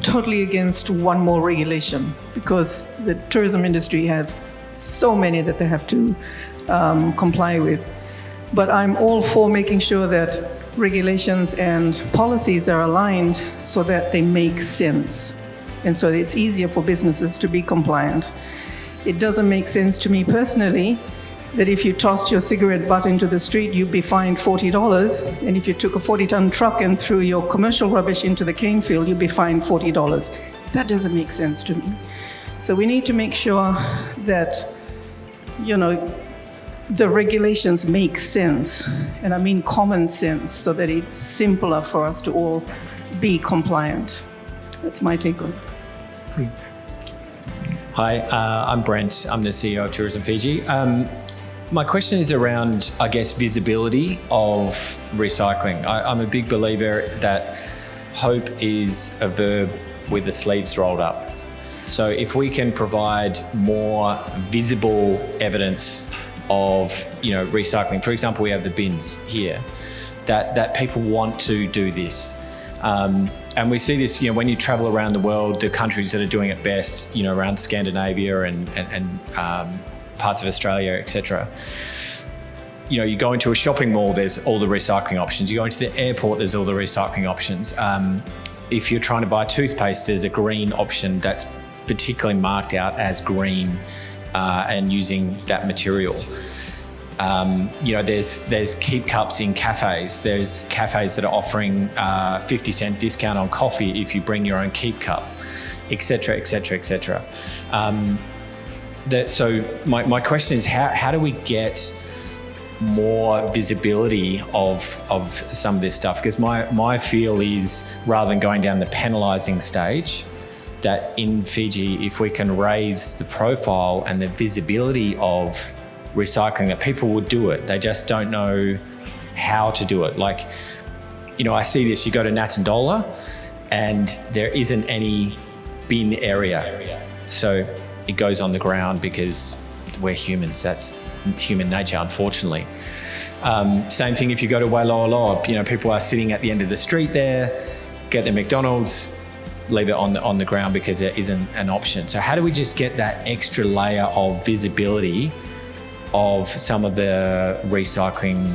totally against one more regulation because the tourism industry have so many that they have to comply with. But I'm all for making sure that regulations and policies are aligned so that they make sense. And so it's easier for businesses to be compliant. It doesn't make sense to me personally that if you tossed your cigarette butt into the street, you'd be fined $40. And if you took a 40-ton truck and threw your commercial rubbish into the cane field, you'd be fined $40. That doesn't make sense to me. So we need to make sure that, the regulations make sense, and I mean common sense, so that it's simpler for us to all be compliant. That's my take on it. Hi, I'm Brent. I'm the CEO of Tourism Fiji. My question is around, I guess, visibility of recycling. I'm a big believer that hope is a verb with the sleeves rolled up. So if we can provide more visible evidence of, recycling. For example, we have the bins here, that people want to do this. And we see this, when you travel around the world, the countries that are doing it best, around Scandinavia and parts of Australia, etc. You go into a shopping mall, there's all the recycling options. You go into the airport, there's all the recycling options. If you're trying to buy toothpaste, there's a green option that's particularly marked out as green and using that material. There's keep cups in cafes. There's cafes that are offering 50-cent discount on coffee if you bring your own keep cup, etc., etc., etc. So my question is, how do we get more visibility of some of this stuff? Because my feel is, rather than going down the penalising stage, that in Fiji, if we can raise the profile and the visibility of recycling, that people would do it. They just don't know how to do it. Like, I see this, you go to Natandola and there isn't any bin area. So it goes on the ground because we're humans. That's human nature, unfortunately. Same thing if you go to Wailoaloa, people are sitting at the end of the street there, get their McDonald's, leave it on the ground because there isn't an option. So how do we just get that extra layer of visibility of some of the recycling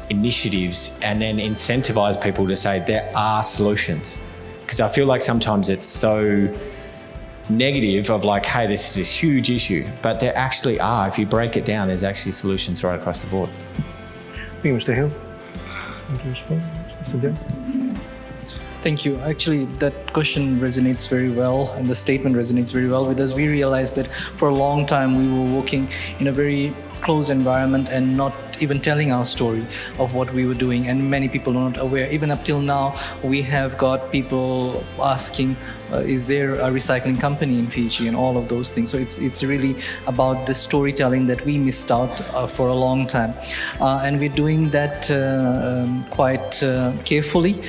initiatives and then incentivize people to say there are solutions? Because I feel like sometimes it's so negative of like, hey, this is this huge issue, but there actually are. If you break it down, there's actually solutions right across the board. Thank you, Mr. Hill. Want to respond? Mr. Jan? Thank you. Actually, that question resonates very well, and the statement resonates very well with us. We realized that for a long time we were working in a very close environment and not even telling our story of what we were doing, and many people are not aware. Even up till now, we have got people asking, is there a recycling company in Fiji, and all of those things. So it's really about the storytelling that we missed out for a long time, and we're doing that quite carefully,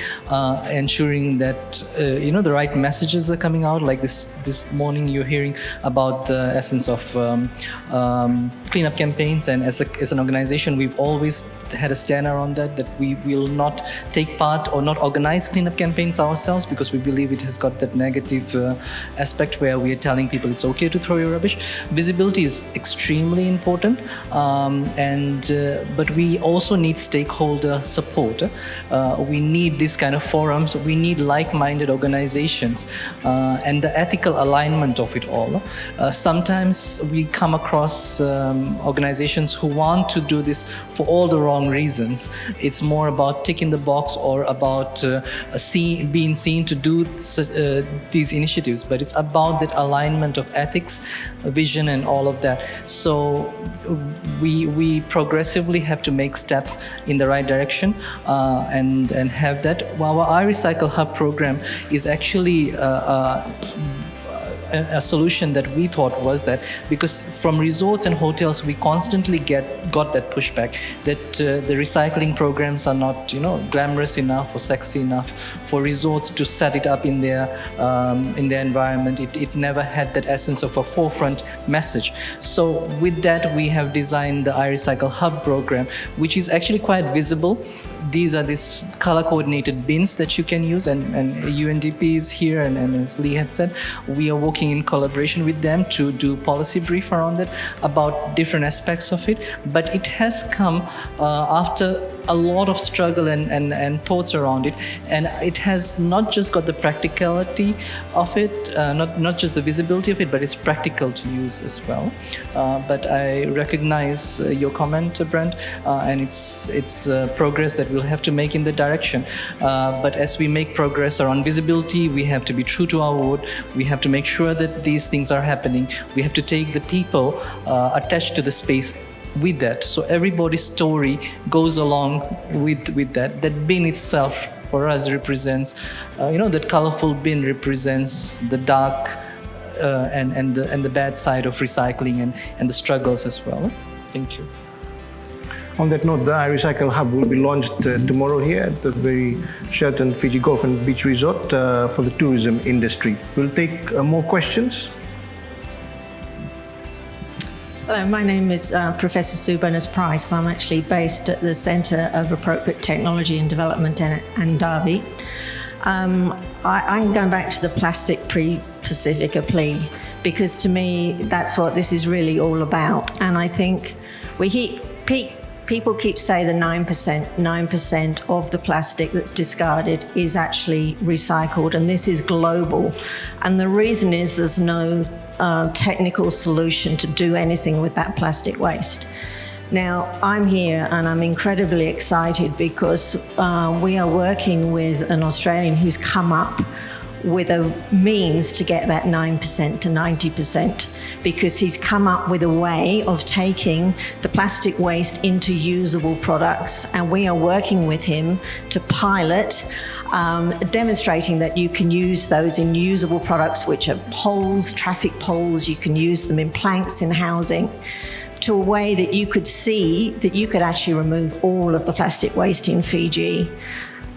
ensuring that the right messages are coming out. Like this morning, you're hearing about the essence of cleanup campaigns, and as an organization, we've always had a stand around that we will not take part or not organize cleanup campaigns ourselves, because we believe it has got that negative aspect where we are telling people it's okay to throw your rubbish. Visibility is extremely important, but we also need stakeholder support. We need this kind of forums. We need like-minded organizations and the ethical alignment of it all. Sometimes we come across organizations who want to do this for all the wrong reasons. It's more about ticking the box or about being seen to do these initiatives, but it's about that alignment of ethics, vision, and all of that. So we progressively have to make steps in the right direction and have that. Our iRecycle Hub program is actually a solution that we thought was that, because from resorts and hotels we constantly got that pushback that the recycling programs are not glamorous enough or sexy enough for resorts to set it up in their environment. It never had that essence of a forefront message. So with that, we have designed the iRecycle Hub program, which is actually quite visible. These are these color-coordinated bins that you can use, and UNDP is here, and as Lee had said, we are working in collaboration with them to do policy brief around it about different aspects of it. But it has come after a lot of struggle and thoughts around it, and it has not just got the practicality of it, not just the visibility of it, but it's practical to use as well. But I recognize your comment, Brent, and it's progress that we'll have to make in the direction. But as we make progress around visibility, we have to be true to our word. We have to make sure that these things are happening. We have to take the people attached to the space with that. So everybody's story goes along with that. That bin itself for us represents, that colorful bin represents the dark and the bad side of recycling and the struggles as well. Thank you. On that note, the iRecycle Hub will be launched tomorrow here at the very Sheraton Fiji Golf and Beach Resort for the tourism industry. We'll take more questions. Hello, my name is Professor Sue Burners-Price. I'm actually based at the Centre of Appropriate Technology and Development in Andavi. I'm going back to the plastic pre-Pacifica plea, because to me that's what this is really all about. And I think people keep saying the 9% of the plastic that's discarded is actually recycled, and this is global. And the reason is there's no technical solution to do anything with that plastic waste. Now, I'm here and I'm incredibly excited because we are working with an Australian who's come up with a means to get that 9% to 90%, because he's come up with a way of taking the plastic waste into usable products, and we are working with him to pilot, demonstrating that you can use those in usable products, which are poles, traffic poles. You can use them in planks in housing, to a way that you could see that you could actually remove all of the plastic waste in Fiji.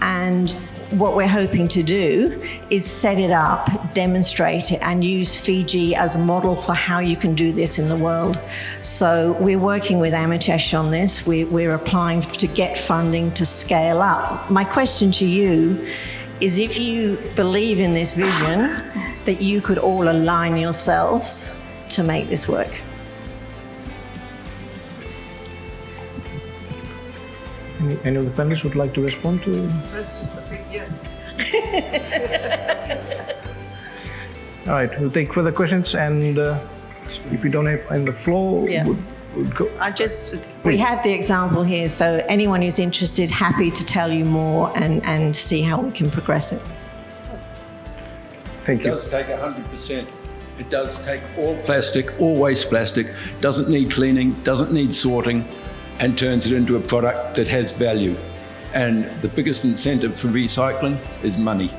And what we're hoping to do is set it up, demonstrate it, and use Fiji as a model for how you can do this in the world. So we're working with Amitesh on this. We're applying to get funding to scale up. My question to you is, if you believe in this vision, that you could all align yourselves to make this work. Any of the panelists would like to respond to? That's just a big yes. All right, we'll take further questions, and if you don't have on the floor, Yeah. we'll go. We have the example here, so anyone who's interested, happy to tell you more and see how we can progress it. Thank It you. does take 100%. It does take all plastic, all waste plastic, doesn't need cleaning, doesn't need sorting, and turns it into a product that has value. And the biggest incentive for recycling is money.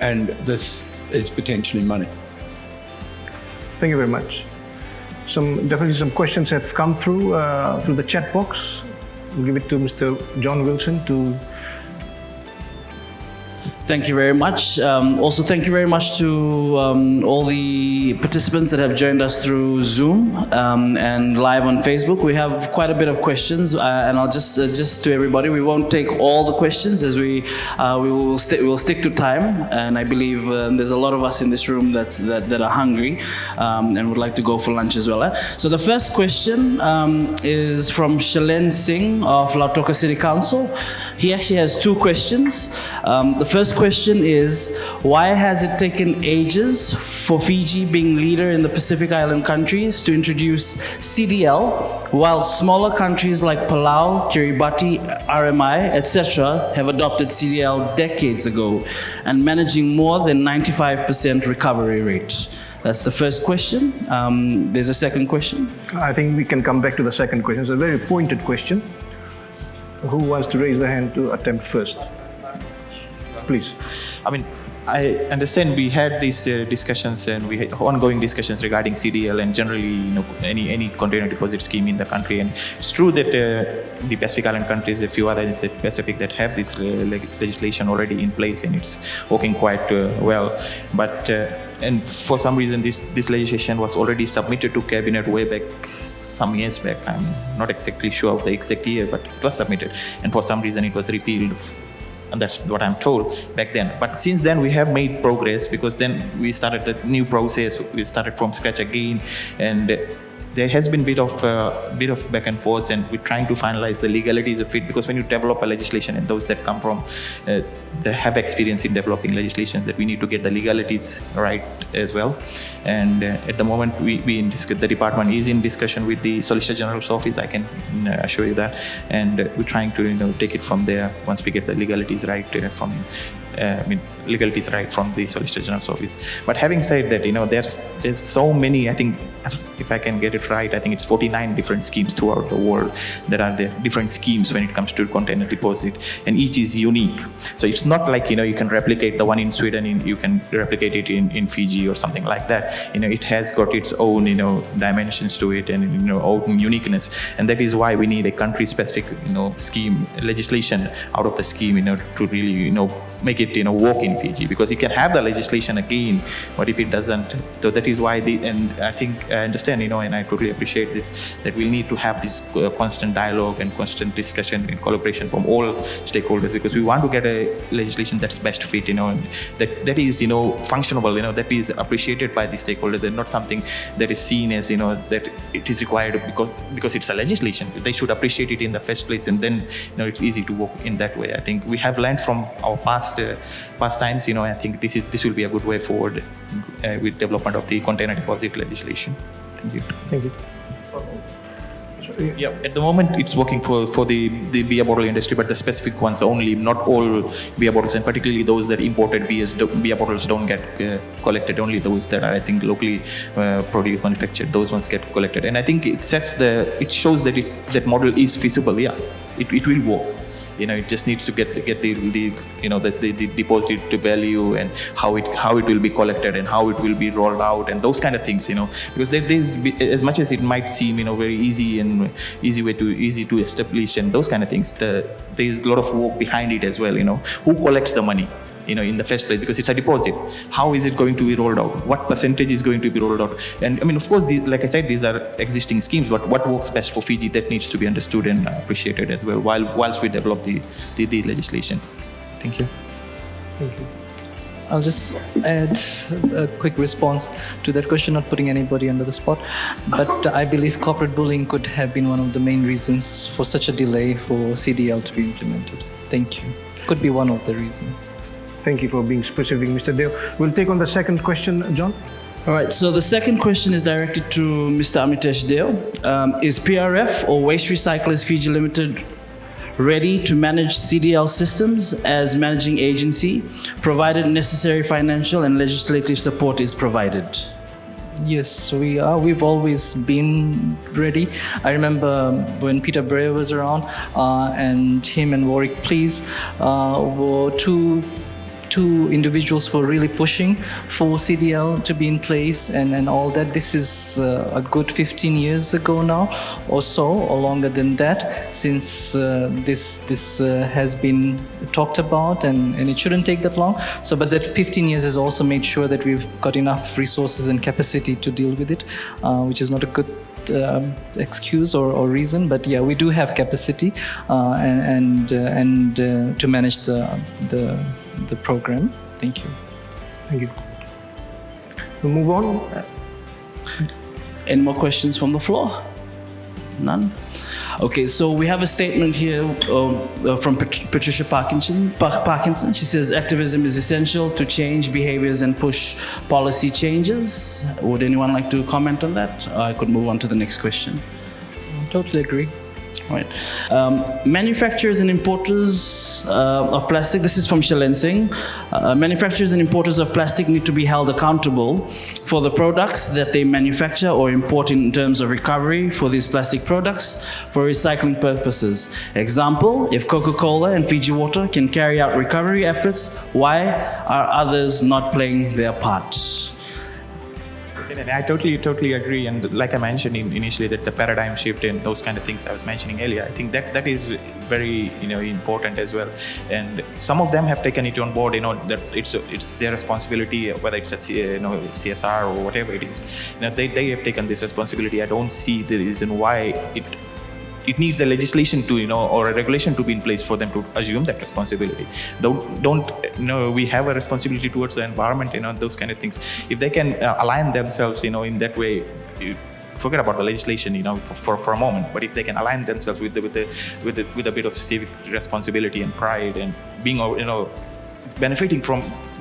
And this is potentially money. Thank you very much. Definitely some questions have come through the chat box. We'll give it to Mr. John Wilson to. Thank you very much. Also, thank you very much to all the participants that have joined us through Zoom and live on Facebook. We have quite a bit of questions, and I'll just to everybody, we won't take all the questions, as we will stick to time. And I believe there's a lot of us in this room that are hungry and would like to go for lunch as well. So the first question is from Shailen Singh of Lautoka City Council. He actually has two questions. The first question is, why has it taken ages for Fiji, being leader in the Pacific Island countries, to introduce CDL, while smaller countries like Palau, Kiribati, RMI, etc. have adopted CDL decades ago and managing more than 95% recovery rate? That's the first question. There's a second question. I think we can come back to the second question. It's a very pointed question. Who wants to raise their hand to attempt first? Please. I mean, I understand we had these discussions, and we had ongoing discussions regarding CDL and generally, any container deposit scheme in the country. And it's true that the Pacific Island countries, a few others in the Pacific, that have this legislation already in place, and it's working quite well. But and for some reason, this legislation was already submitted to cabinet way back some years back. I'm not exactly sure of the exact year, but it was submitted, and for some reason it was repealed. And that's what I'm told back then. But since then, we have made progress, because then we started the new process. We started from scratch again, and there has been bit of back and forth, and we're trying to finalize the legalities of it, because when you develop a legislation, and those that come from that have experience in developing legislation, that we need to get the legalities right as well. And at the moment, the department is in discussion with the Solicitor General's office. I can assure you that, and we're trying to take it from there once we get the legalities right legalities right from the Solicitor General's office. But having said that, there's so many. I think, if I can get it right, I think it's 49 different schemes throughout the world that are there. Different schemes when it comes to container deposit, and each is unique. So it's not like you can replicate the one in Sweden, you can replicate it in Fiji or something like that. It has got its own dimensions to it, and own uniqueness, and that is why we need a country-specific scheme legislation out of the scheme to really make it work in Fiji, because you can have the legislation again, but if it doesn't, so that is why and I think I understand and I totally appreciate that we'll need to have this constant dialogue and constant discussion and collaboration from all stakeholders, because we want to get a legislation that's best fit, and that is functional, that is appreciated by the stakeholders, and not something that is seen as that it is required because it's a legislation. They should appreciate it in the first place, and then it's easy to work in that way. I think we have learned from our past times. I think this will be a good way forward with development of the container deposit legislation. Thank you. Thank you. Yeah, at the moment it's working for the beer bottle industry, but the specific ones only. Not all beer bottles, and particularly those that imported beer bottles don't get collected. Only those that are, I think, locally produced, manufactured, those ones get collected. And I think it shows that that model is feasible. Yeah, it will work. It just needs to get the deposit value, and how it will be collected, and how it will be rolled out, and those kind of things. Because there's, as much as it might seem very easy to establish, and those kind of things, there's a lot of work behind it as well. Who collects the money? In the first place, because it's a deposit. How is it going to be rolled out? What percentage is going to be rolled out? And of course, like I said, these are existing schemes, but what works best for Fiji, that needs to be understood and appreciated as well, whilst we develop the legislation. Thank you. Thank you. I'll just add a quick response to that question, not putting anybody under the spot. But I believe corporate bullying could have been one of the main reasons for such a delay for CDL to be implemented. Thank you. Could be one of the reasons. Thank you for being specific, Mr. Deo. We'll take on the second question, John. All right, so the second question is directed to Mr. Amitesh Deo. Is PRF, or Waste Recyclers Fiji Limited, ready to manage CDL systems as managing agency, provided necessary financial and legislative support is provided? Yes, we are. We've always been ready. I remember when Peter Bray was around, and him and Warwick Please were two individuals who were really pushing for CDL to be in place and all that. This is a good 15 years ago now, or so, or longer than that, since this has been talked about, and it shouldn't take that long. So, but that 15 years has also made sure that we've got enough resources and capacity to deal with it, which is not a good excuse or reason, but yeah, we do have capacity and to manage the program. Thank you. Thank you. We'll move on. Any more questions from the floor? None? Okay, so we have a statement here from Patricia Parkinson. She says, activism is essential to change behaviors and push policy changes. Would anyone like to comment on that? I could move on to the next question. Totally agree. Right. Manufacturers and importers of plastic, this is from Shalen Singh. Manufacturers and importers of plastic need to be held accountable for the products that they manufacture or import in terms of recovery for these plastic products for recycling purposes. Example, if Coca-Cola and Fiji Water can carry out recovery efforts, why are others not playing their part? I totally agree, and like I mentioned initially, that the paradigm shift and those kind of things I was mentioning earlier, I think that is very important as well. And some of them have taken it on board, that it's their responsibility, whether it's a CSR or whatever it is. They have taken this responsibility. I don't see the reason why it needs a legislation to, or a regulation to be in place for them to assume that responsibility. We have a responsibility towards the environment, those kind of things. If they can align themselves, in that way, forget about the legislation, for a moment. But if they can align themselves with a bit of civic responsibility and pride and being, benefiting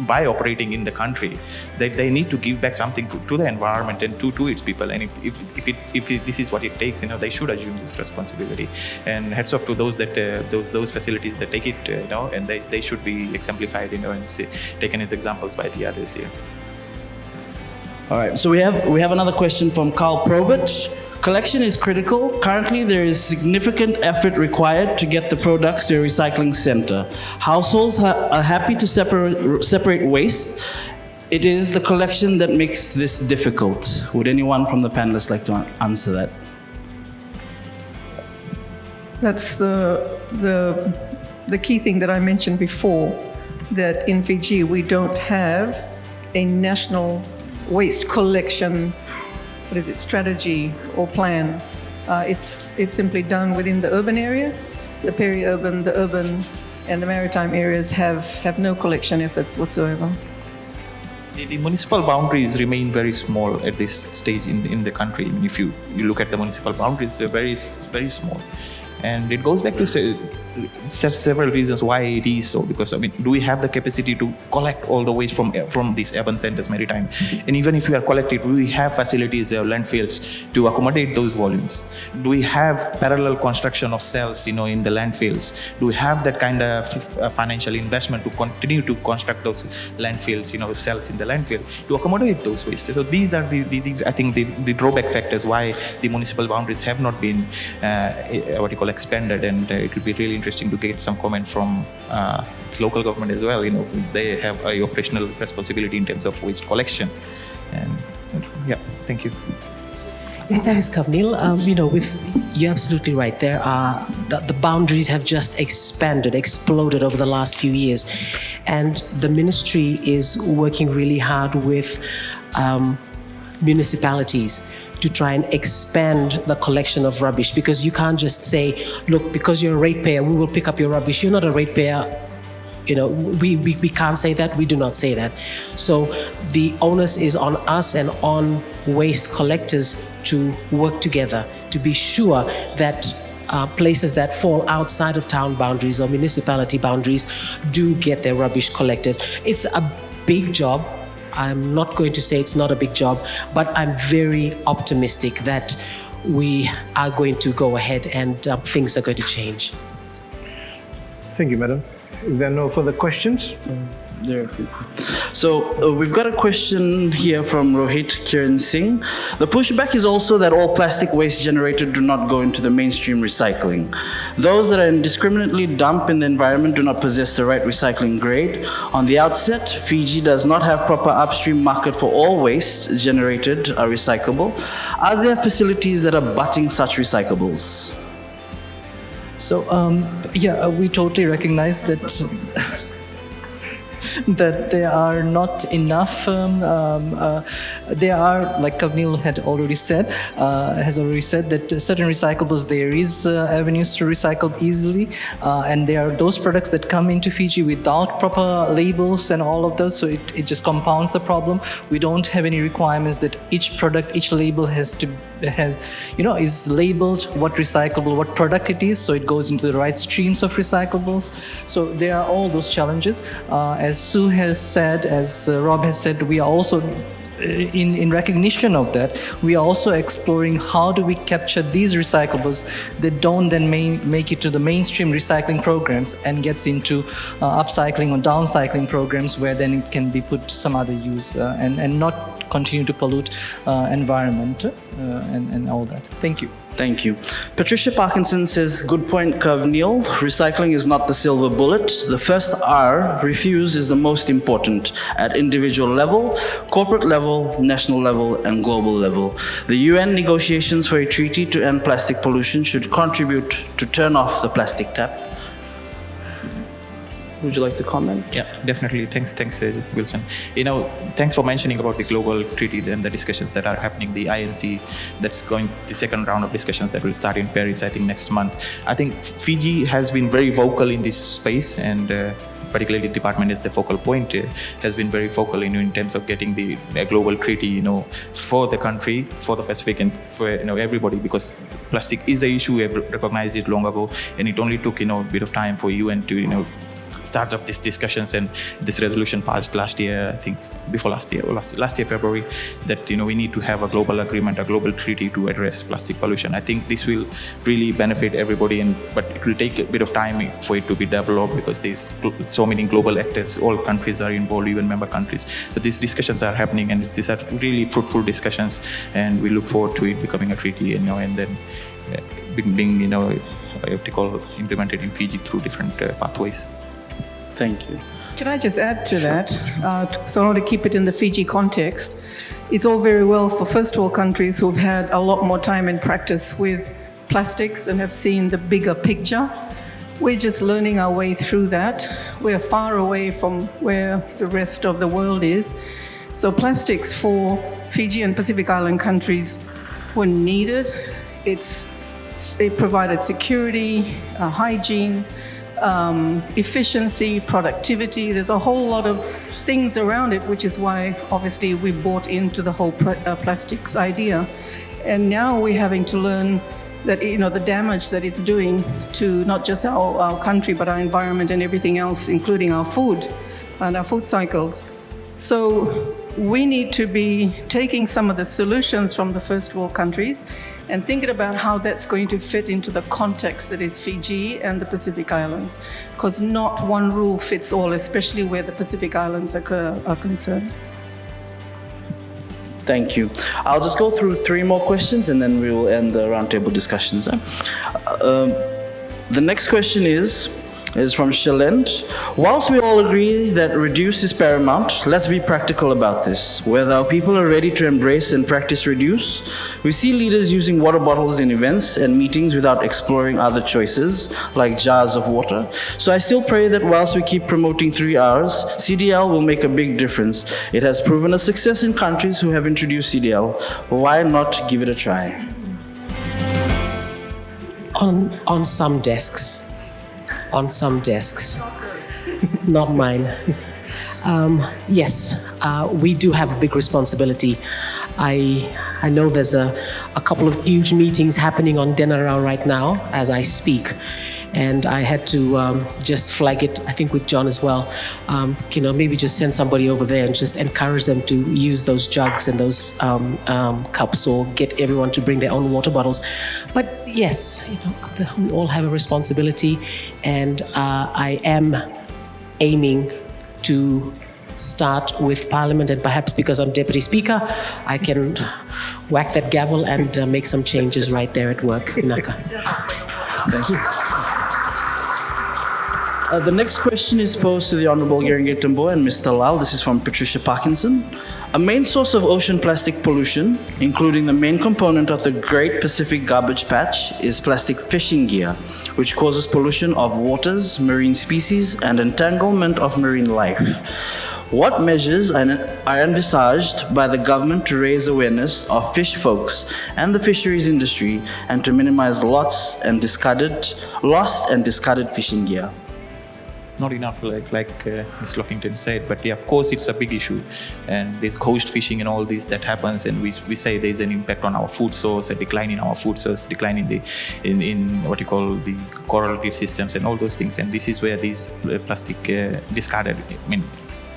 by operating in the country, they need to give back something to the environment and to its people. And if this is what it takes, they should assume this responsibility. And hats off to those those facilities that take it, and they should be exemplified, and taken as examples by the others here. All right, so we have another question from Carl Probert. Collection is critical. Currently, there is significant effort required to get the products to a recycling center. Households are happy to separate waste. It is the collection that makes this difficult. Would anyone from the panelists like to answer that? That's the key thing that I mentioned before, that in Fiji we don't have a national waste collection strategy or plan. It's simply done within the urban areas. The peri-urban, the urban, and the maritime areas have no collection efforts whatsoever. The municipal boundaries remain very small at this stage in the country. I mean, if you look at the municipal boundaries, they're very, very small. And it goes back to several reasons why it is so. Because, do we have the capacity to collect all the waste from these urban centers, maritime? And even if we are collecting, do we have facilities, landfills to accommodate those volumes? Do we have parallel construction of cells, in the landfills? Do we have that kind of financial investment to continue to construct those landfills, cells in the landfill to accommodate those wastes? So these are I think the drawback factors why the municipal boundaries have not been expanded, and it would be really interesting to get some comment from local government as well. They have a operational responsibility in terms of waste collection. And thank you. Thanks, Kavnil. You're absolutely right. There are the boundaries have just exploded over the last few years, and the ministry is working really hard with municipalities to try and expand the collection of rubbish, because you can't just say, look, because you're a ratepayer, we will pick up your rubbish. You're not a ratepayer. We can't say that. We do not say that. So the onus is on us and on waste collectors to work together to be sure that places that fall outside of town boundaries or municipality boundaries do get their rubbish collected. It's a big job. I'm not going to say it's not a big job, but I'm very optimistic that we are going to go ahead and things are going to change. Thank you, madam. If there are no further questions? So we've got a question here from Rohit Kiran Singh. The pushback is also that all plastic waste generated do not go into the mainstream recycling. Those that are indiscriminately dumped in the environment do not possess the right recycling grade. On the outset, Fiji does not have proper upstream market for all waste generated are recyclable. Are there facilities that are butting such recyclables? So, we totally recognize that that there are not enough. There are, like Kavnil has already said, that certain recyclables there is avenues to recycle easily, and there are those products that come into Fiji without proper labels and all of those. So it just compounds the problem. We don't have any requirements that each product, each label is labeled what recyclable, what product it is, so it goes into the right streams of recyclables. So there are all those challenges. As Sue has said, as Rob has said, we are also in recognition of that, we are also exploring how do we capture these recyclables that don't then make it to the mainstream recycling programs and gets into upcycling or downcycling programs where then it can be put to some other use and not continue to pollute environment and all that. Thank you. Thank you. Patricia Parkinson says, good point, Kavnil. Recycling is not the silver bullet. The first R, refuse, is the most important at individual level, corporate level, national level, and global level. The UN negotiations for a treaty to end plastic pollution should contribute to turn off the plastic tap. would you like to comment? Yeah, definitely. Thanks, Wilson. Thanks for mentioning about the global treaty and the discussions that are happening. The INC, the second round of discussions that will start in Paris, I think next month. I think Fiji has been very vocal in this space, and particularly the department is the focal point, has been very vocal in terms of getting the global treaty, for the country, for the Pacific, and for everybody, because plastic is an issue. We have recognized it long ago, and it only took a bit of time for UN to start up these discussions, and this resolution passed last year, I think before last year, or last year February, that we need to have a global agreement, a global treaty to address plastic pollution. I think this will really benefit everybody, but it will take a bit of time for it to be developed, because there's so many global actors, all countries are involved, even member countries. So these discussions are happening, and these are really fruitful discussions, and we look forward to it becoming a treaty, and then being implemented in Fiji through different pathways. Thank you. Can I just add to that? So I want to keep it in the Fiji context. It's all very well for first world countries who've had a lot more time and practice with plastics and have seen the bigger picture. We're just learning our way through that. We're far away from where the rest of the world is. So plastics for Fiji and Pacific Island countries were needed. It provided security, hygiene, efficiency, productivity. There's a whole lot of things around it, which is why obviously we bought into the whole plastics idea. And now we're having to learn that the damage that it's doing to not just our country, but our environment and everything else, including our food and our food cycles. So we need to be taking some of the solutions from the first world countries and thinking about how that's going to fit into the context that is Fiji and the Pacific Islands, because not one rule fits all, especially where the Pacific Islands are concerned. Thank you. I'll just go through 3 more questions and then we will end the roundtable discussions. The next question is from Shalend. Whilst we all agree that reduce is paramount, let's be practical about this. Whether our people are ready to embrace and practice reduce, we see leaders using water bottles in events and meetings without exploring other choices, like jars of water. So I still pray that whilst we keep promoting 3 Rs, CDL will make a big difference. It has proven a success in countries who have introduced CDL. Why not give it a try? On some desks. Not mine. Yes, we do have a big responsibility. I know there's a couple of huge meetings happening on Denarau right now as I speak, and I had to just flag it, I think with John as well, maybe just send somebody over there and just encourage them to use those jugs and those cups, or get everyone to bring their own water bottles. But yes, we all have a responsibility, and I am aiming to start with Parliament, and perhaps because I'm Deputy Speaker, I can whack that gavel and make some changes right there at work in Naka. Thank you. The next question is posed to the Honourable Gerengit Tamboa and Mr. Lal. This is from Patricia Parkinson. A main source of ocean plastic pollution, including the main component of the Great Pacific Garbage Patch, is plastic fishing gear, which causes pollution of waters, marine species, and entanglement of marine life. What measures are envisaged by the government to raise awareness of fish folks and the fisheries industry, and to minimize lost and discarded fishing gear? Not enough, like Ms. Lockington said, but yeah, of course it's a big issue, and there's coast fishing and all this that happens, and we say there's an impact on our food source, a decline in our food source, decline in what you call the coral reef systems and all those things, and this is where these plastic discarded,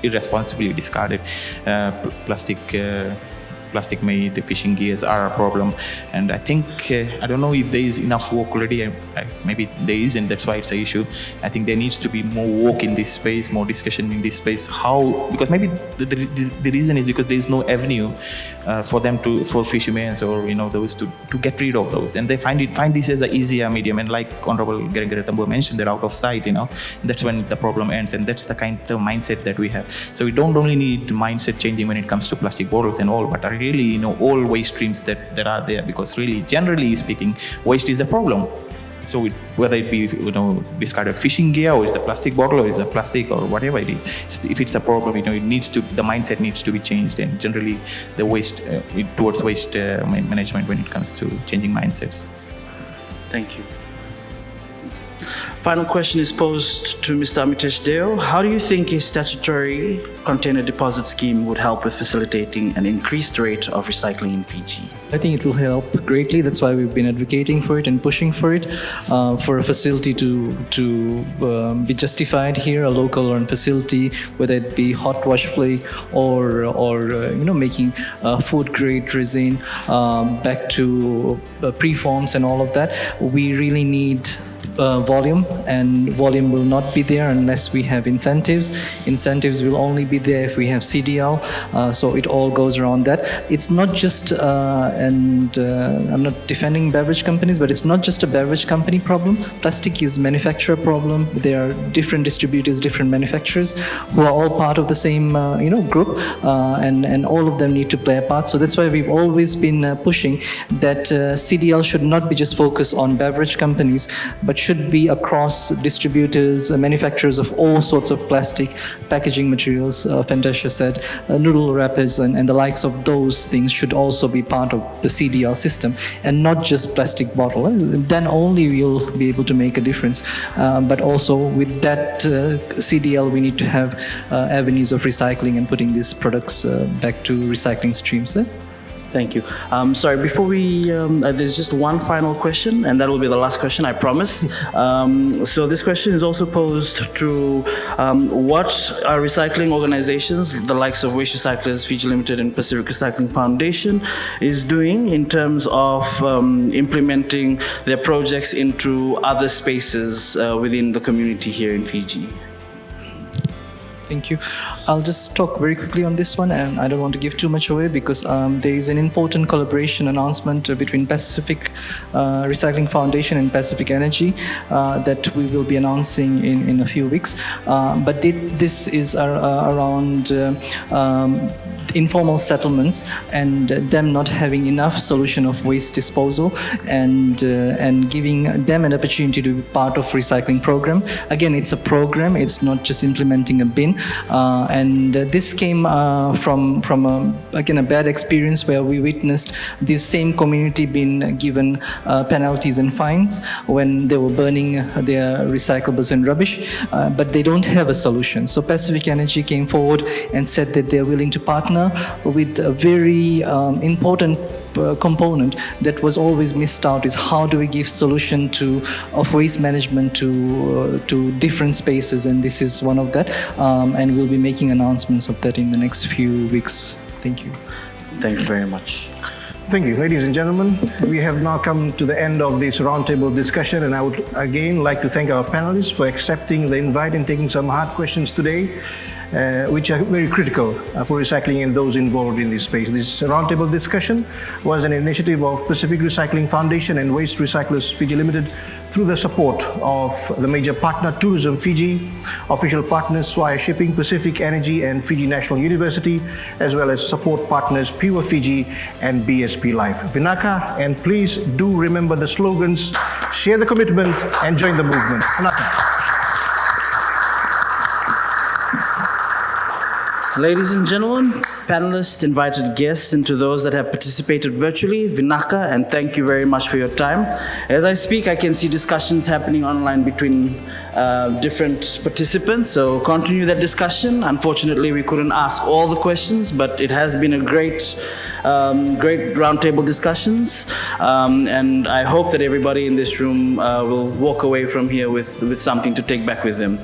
irresponsibly discarded plastic-made fishing gears are a problem. And I think, I don't know if there is enough work already, maybe there isn't, that's why it's an issue. I think there needs to be more work in this space, more discussion in this space. How, because maybe the reason is because there is no avenue for fishermen or those to get rid of those. And they find this as an easier medium, and like Honorable Gerengit Tamboa mentioned, they're out of sight, that's when the problem ends, and that's the kind of mindset that we have. So we don't only need mindset changing when it comes to plastic bottles and all, but really, all waste streams that are there, because really, generally speaking, waste is a problem. So whether it be discarded fishing gear, or it's a plastic bottle, or it's a plastic, or whatever it is, if it's a problem, the mindset needs to be changed, and generally the waste towards waste management when it comes to changing mindsets. Thank you. Final question is posed to Mr. Amitesh Deo. How do you think a statutory container deposit scheme would help with facilitating an increased rate of recycling in Fiji? I think it will help greatly. That's why we've been advocating for it and pushing for it, for a facility to be justified here, a local run facility, whether it be hot wash flake or making food grade resin back to preforms and all of that. We really need volume, and volume will not be there unless we have incentives. Incentives will only be there if we have CDL. So it all goes around that. It's not just, and I'm not defending beverage companies, but it's not just a beverage company problem. Plastic is manufacturer problem. There are different distributors, different manufacturers who are all part of the same group, and all of them need to play a part. So that's why we've always been pushing that CDL should not be just focused on beverage companies, but should be across distributors, manufacturers of all sorts of plastic packaging materials. Fantasia said noodle wrappers and the likes of those things should also be part of the CDL system, and not just plastic bottle. Then only we'll be able to make a difference. But also with that CDL, we need to have avenues of recycling and putting these products back to recycling streams. Thank you. Sorry, before we, there's just one final question, and that will be the last question, I promise. So this question is also posed to what are recycling organizations, the likes of Waste Recyclers, Fiji Limited, and Pacific Recycling Foundation, is doing in terms of implementing their projects into other spaces within the community here in Fiji? Thank you. I'll just talk very quickly on this one, and I don't want to give too much away because there is an important collaboration announcement between Pacific Recycling Foundation and Pacific Energy that we will be announcing in a few weeks. But this is around informal settlements and them not having enough solution of waste disposal, and giving them an opportunity to be part of recycling program. Again, it's a program, it's not just implementing a bin. And this came from again a bad experience where we witnessed this same community being given penalties and fines when they were burning their recyclables and rubbish, but they don't have a solution. So Pacific Energy came forward and said that they're willing to partner with a very important component that was always missed out, is how do we give solution of waste management to different spaces, and this is one of that, and we'll be making announcements of that in the next few weeks. Thank you. Thank you very much. Thank you, ladies and gentlemen. We have now come to the end of this roundtable discussion, and I would again like to thank our panelists for accepting the invite and taking some hard questions today, which are very critical for recycling and those involved in this space. This roundtable discussion was an initiative of Pacific Recycling Foundation and Waste Recyclers Fiji Limited through the support of the major partner Tourism Fiji, official partners Swire Shipping, Pacific Energy and Fiji National University, as well as support partners Pure Fiji and BSP Life. Vinaka, and please do remember the slogans, share the commitment and join the movement. Vinaka. Ladies and gentlemen, panelists, invited guests, and to those that have participated virtually, Vinaka, and thank you very much for your time. As I speak, I can see discussions happening online between different participants, so continue that discussion. Unfortunately, we couldn't ask all the questions, but it has been a great roundtable discussions, and I hope that everybody in this room will walk away from here with something to take back with them.